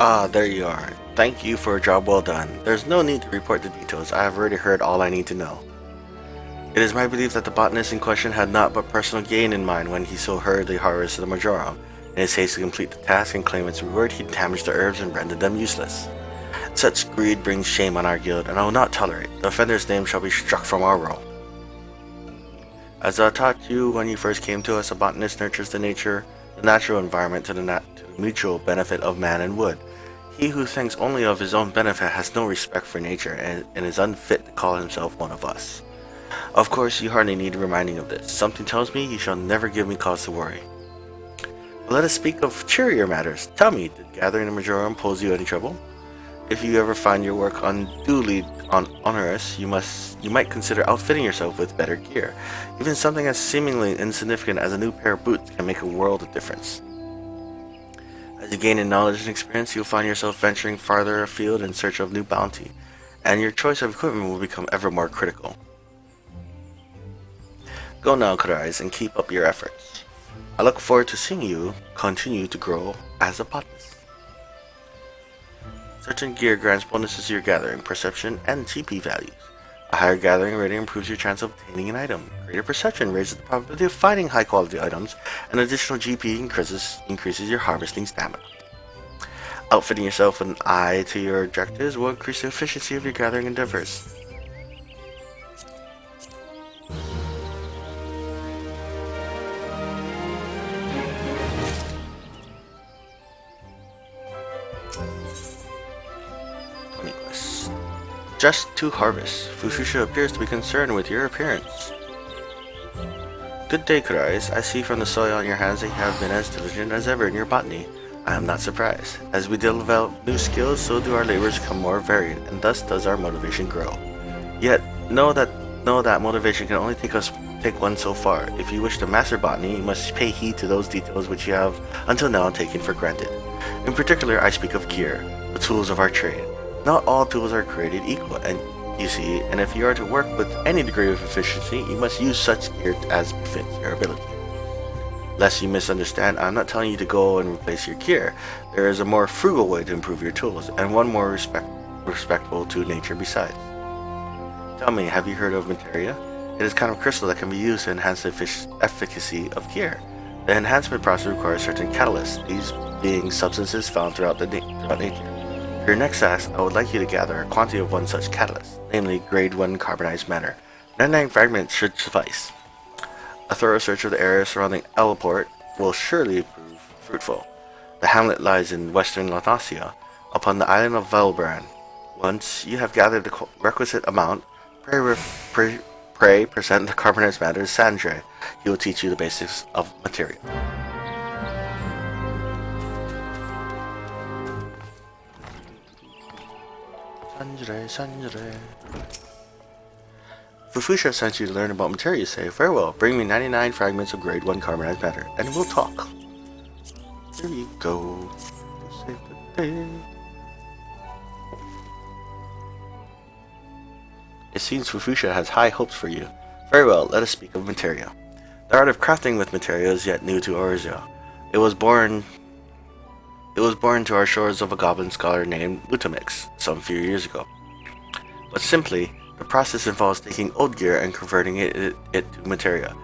Ah, there you are. Thank you for a job well done. There's no need to report the details. I have already heard all I need to know. It is my belief that the botanist in question had not but personal gain in mind when he so hurriedly harvested the marjoram. In his haste to complete the task and claim its reward, he damaged the herbs and rendered them useless. Such greed brings shame on our guild, and I will not tolerate. The offender's name shall be struck from our roll. As I taught you when you first came to us, a botanist nurtures the natural environment to the mutual benefit of man and wood. He who thinks only of his own benefit has no respect for nature and is unfit to call himself one of us. Of course, you hardly need reminding of this. Something tells me you shall never give me cause to worry. But let us speak of cheerier matters. Tell me, did gathering the marjoram pose you any trouble? If you ever find your work unduly onerous, you might consider outfitting yourself with better gear. Even something as seemingly insignificant as a new pair of boots can make a world of difference. As you gain in knowledge and experience, you'll find yourself venturing farther afield in search of new bounty, and your choice of equipment will become ever more critical. Go now, Kurais, and keep up your efforts. I look forward to seeing you continue to grow as a botanist. Certain gear grants bonuses to your gathering, perception, and CP values. A higher gathering rating improves your chance of obtaining an item. Greater perception raises the probability of finding high-quality items, and additional GP increases your harvesting stamina. Outfitting yourself with an eye to your objectives will increase the efficiency of your gathering endeavors. Just to harvest. Fufusha appears to be concerned with your appearance. Good day, Kurais. I see from the soil on your hands that you have been as diligent as ever in your botany. I am not surprised. As we develop new skills, so do our labors become more varied, and thus does our motivation grow. Yet, know that motivation can only take one so far. If you wish to master botany, you must pay heed to those details which you have until now taken for granted. In particular, I speak of gear, the tools of our trade. Not all tools are created equal, and if you are to work with any degree of efficiency, you must use such gear as befits your ability. Lest you misunderstand, I'm not telling you to go and replace your gear. There is a more frugal way to improve your tools, and one more respectful to nature besides. Tell me, have you heard of materia? It is a kind of crystal that can be used to enhance the efficacy of gear. The enhancement process requires certain catalysts, these being substances found throughout nature. For your next task, I would like you to gather a quantity of one such catalyst, namely grade 1 carbonized matter. 99 fragments should suffice. A thorough search of the area surrounding Elport will surely prove fruitful. The hamlet lies in western Lanasia, upon the island of Velbran. Once you have gathered the requisite amount, pray present the carbonized matter to Sandre. He will teach you the basics of materia. Sandre. Fufusha sent you to learn about materia, say. Very well, bring me 99 fragments of grade 1 carbonized matter, and we'll talk. Here you go. Save the day. It seems Fufusha has high hopes for you. Very well, let us speak of materia. The art of crafting with materia is yet new to Orzia. It was born to our shores of a goblin scholar named Lutamix some few years ago. But simply, the process involves taking old gear and converting it to materia.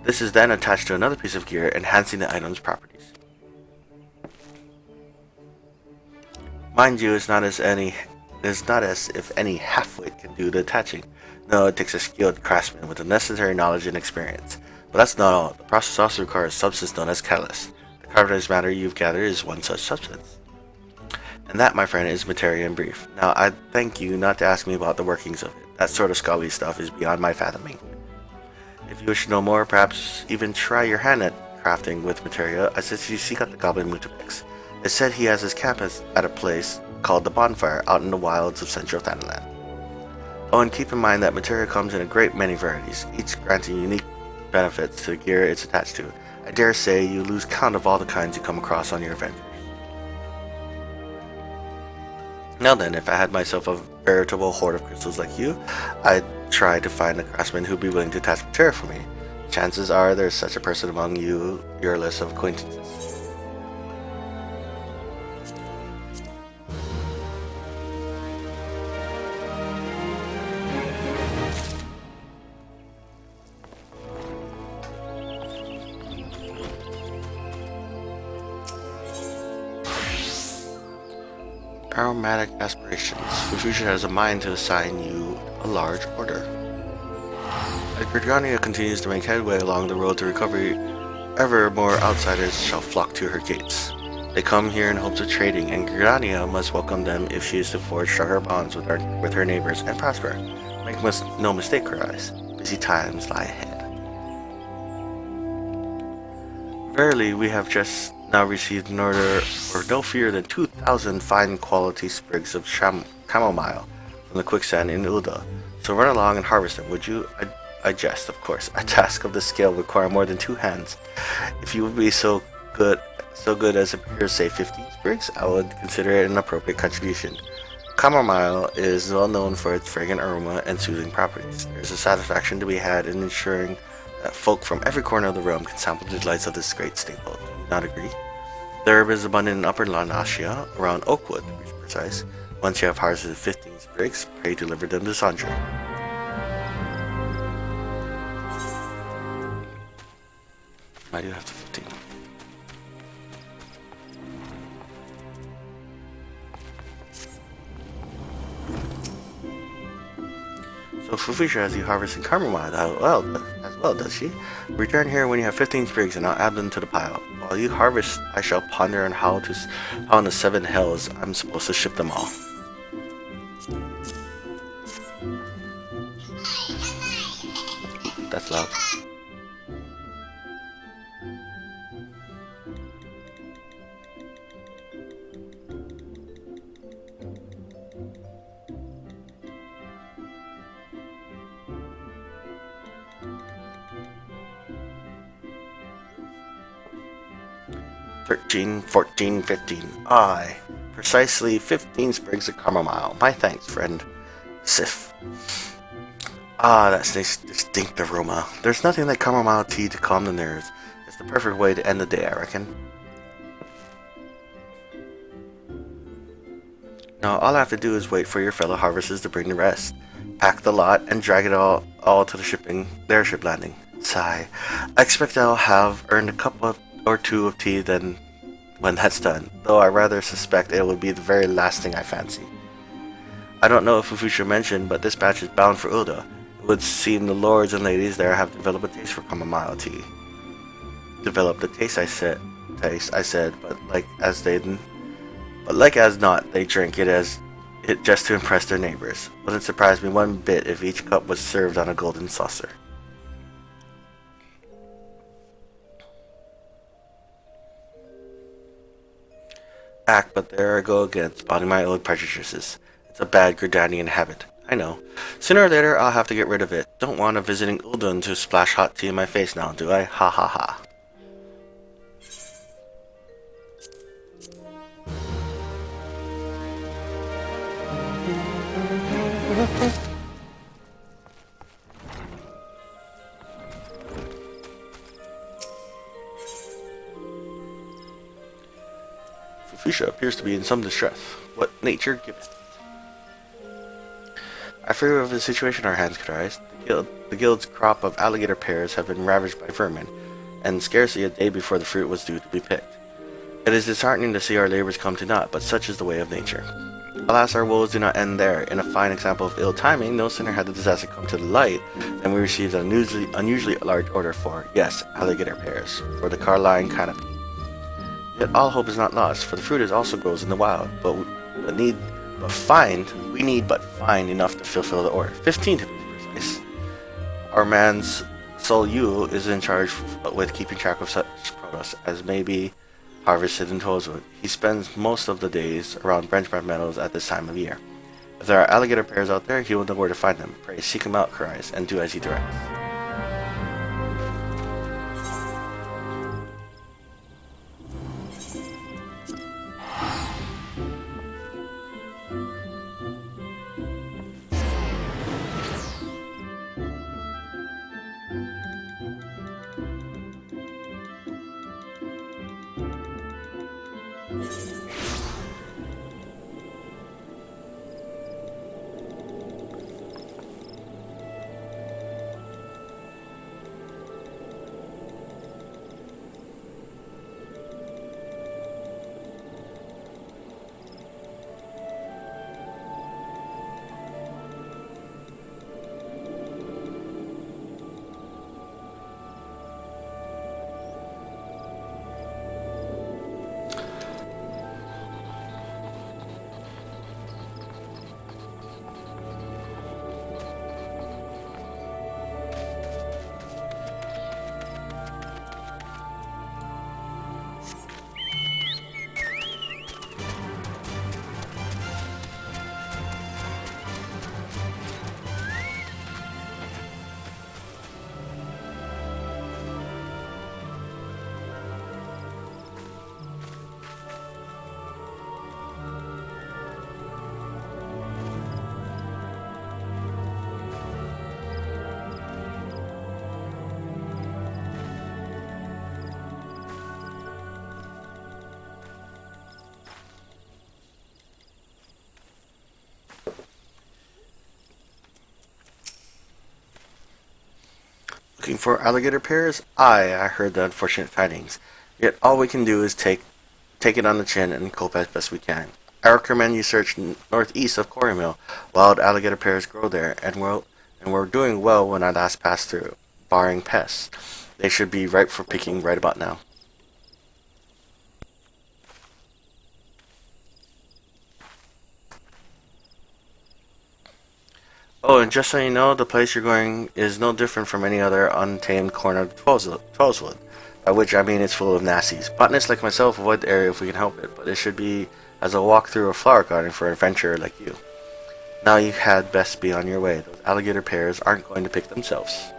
This is then attached to another piece of gear, enhancing the item's properties. Mind you, it's not as if any half-wit can do the attaching. No, it takes a skilled craftsman with the necessary knowledge and experience. But that's not all. The process also requires a substance known as catalyst. The carbonized matter you've gathered is one such substance. And that, my friend, is materia in brief. Now, I thank you not to ask me about the workings of it. That sort of scholarly stuff is beyond my fathoming. If you wish to know more, perhaps even try your hand at crafting with materia, I suggest you seek out the goblin Mutapix. It's said he has his camp at a place called the Bonfire out in the wilds of central Thanalan. Oh, and keep in mind that materia comes in a great many varieties, each granting unique benefits to the gear it's attached to. I dare say you lose count of all the kinds you come across on your adventures. Now then, if I had myself a veritable hoard of crystals like you, I'd try to find a craftsman who'd be willing to attach materia for me. Chances are there's such a person among your list of acquaintances. Aromatic aspirations. Fufusha has a mind to assign you a large order. As Gridania continues to make headway along the road to recovery, ever more outsiders shall flock to her gates. They come here in hopes of trading, and Gridania must welcome them if she is to forge stronger bonds with her neighbors and prosper. Make no mistake, her eyes. Busy times lie ahead. Verily, we have just now received an order for no fewer than 2,000 fine quality sprigs of chamomile from the quicksand in Ulda. So run along and harvest them, would you? I jest, of course. A task of this scale would require more than 2 hands. If you would be so good as to procure, say, 15 sprigs, I would consider it an appropriate contribution. Chamomile is well known for its fragrant aroma and soothing properties. There is a satisfaction to be had in ensuring that folk from every corner of the realm can sample the delights of this great staple. Do you not agree? The herb is abundant in Upper Lanasia, around Oakwood, to be precise. Once you have harvested 15 sprigs, pray deliver them to Sandra. I do have the 15. So Fufusha has you harvesting chamomile as well, does she? Return here when you have 15 sprigs and I'll add them to the pile. While you harvest, I shall ponder on how in the 7 hells I'm supposed to ship them all. That's loud. "13, 14, 15. Aye. Precisely 15 sprigs of chamomile. My thanks, friend. Sif." Ah, that's nice distinct aroma. There's nothing like chamomile tea to calm the nerves. It's the perfect way to end the day, I reckon. Now, all I have to do is wait for your fellow harvesters to bring the rest. Pack the lot and drag it all to the airship landing. Sigh. I expect I'll have earned a cup or two of tea then when that's done, though I rather suspect it would be the very last thing I fancy. I don't know if Fufusha mentioned, but this batch is bound for Ulda. It would seem the lords and ladies there have developed a taste for chamomile tea. Developed a taste, I said, but like as not, they drink it just to impress their neighbors. Wouldn't surprise me one bit if each cup was served on a golden saucer. But there I go again, spotting my old prejudices. It's a bad Gridanian habit. I know. Sooner or later, I'll have to get rid of it. Don't want a visiting Uldun to splash hot tea in my face now, do I? Ha ha ha. Fufusha appears to be in some distress. What nature giveth. I fear of the situation our hands could rise. The guild's crop of alligator pears have been ravaged by vermin, and scarcely a day before the fruit was due to be picked. It is disheartening to see our labors come to naught, but such is the way of nature. Alas, our woes do not end there. In a fine example of ill timing, no sooner had the disaster come to the light than we received an unusually large order for, yes, alligator pears, for the Carline canopy. Yet all hope is not lost, for the fruit also grows in the wild, but we need but find enough to fulfill the order. 15 to be precise. Our man's Sol Yu is in charge with keeping track of such produce as may be harvested in Tollswood. He spends most of the days around Benchmark Meadows at this time of year. If there are alligator pears out there, he will know where to find them. Pray seek him out, Karais, and do as he directs. Looking for alligator pairs? I heard the unfortunate tidings. Yet all we can do is take it on the chin and cope as best we can. I recommend you search northeast of Quarry Mill. Wild alligator pears grow there, and we're doing well when I last passed through, barring pests. They should be ripe for picking right about now. Oh, and just so you know, the place you're going is no different from any other untamed corner of Twellswood. By which I mean it's full of nasties. Botanists like myself avoid the area if we can help it, but it should be as a walk through a flower garden for an adventurer like you. Now you had best be on your way. Those alligator pears aren't going to pick themselves.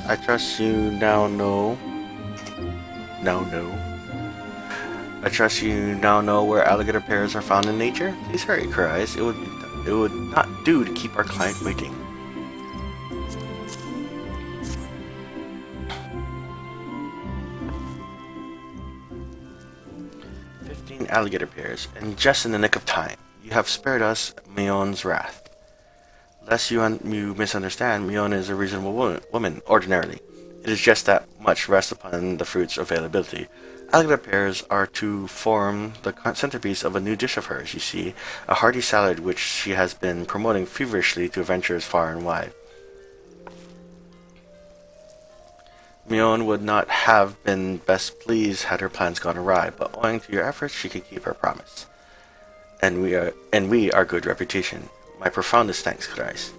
I trust you now know. Now know. I trust you now know where alligator pears are found in nature. Please hurry, cries. It would not do to keep our client waiting. 15 alligator pears, and just in the nick of time. You have spared us Mion's wrath. Lest you misunderstand, Mion is a reasonable woman, ordinarily. It is just that much rests upon the fruit's availability. Alligator pears are to form the centerpiece of a new dish of hers, you see, a hearty salad which she has been promoting feverishly to adventurers far and wide. Mion would not have been best pleased had her plans gone awry, but owing to your efforts she could keep her promise. And we are good reputation. My profoundest thanks, Clarice.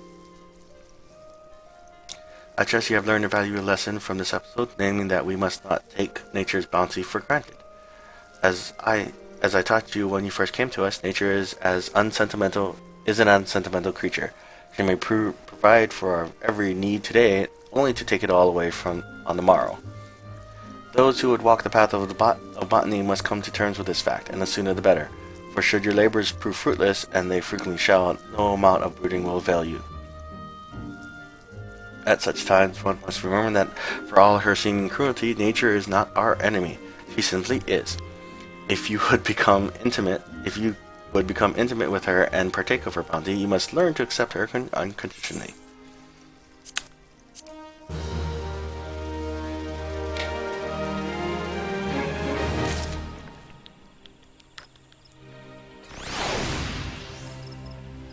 I trust you have learned a valuable lesson from this episode, namely that we must not take nature's bounty for granted. As I taught you when you first came to us, nature is an unsentimental creature. She may provide for our every need today, only to take it all away on the morrow. Those who would walk the path of botany must come to terms with this fact, and the sooner the better. For should your labors prove fruitless, and they frequently shall, no amount of brooding will avail you. At such times, one must remember that, for all her seeming cruelty, nature is not our enemy. She simply is. If you would become intimate with her and partake of her bounty, you must learn to accept her unconditionally.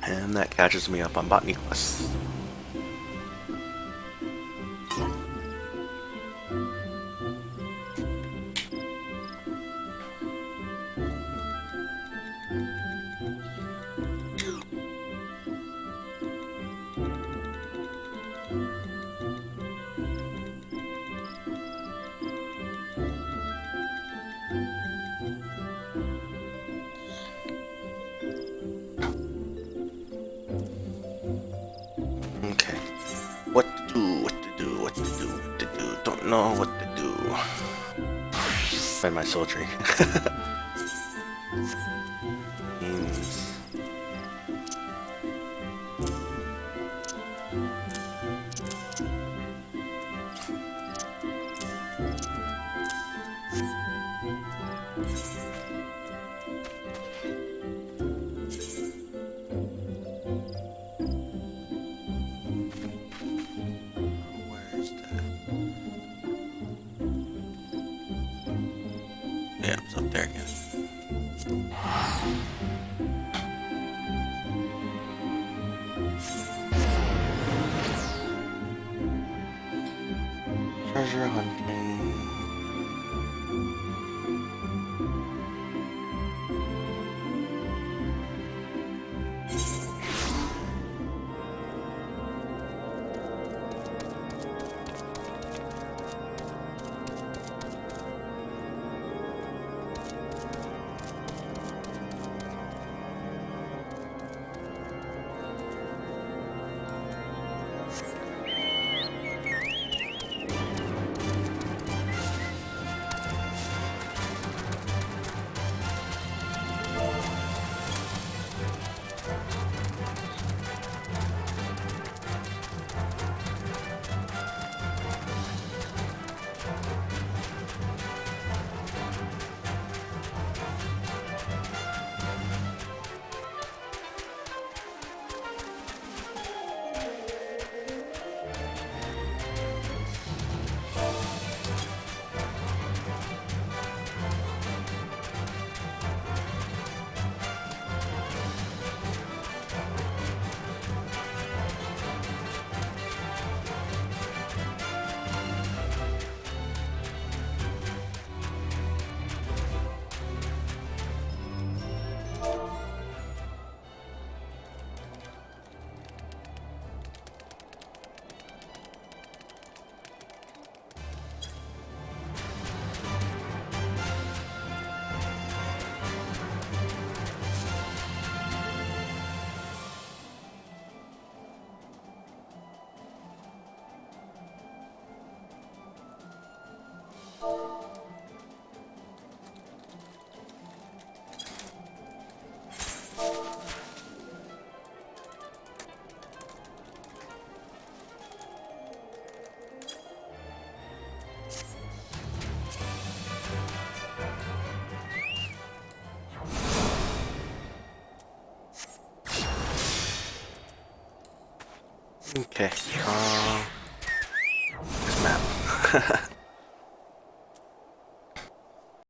And that catches me up on botany quests. know what to do. Spend my soldiering. Yeah, it's up there again. Treasure hunting. Okay. This map.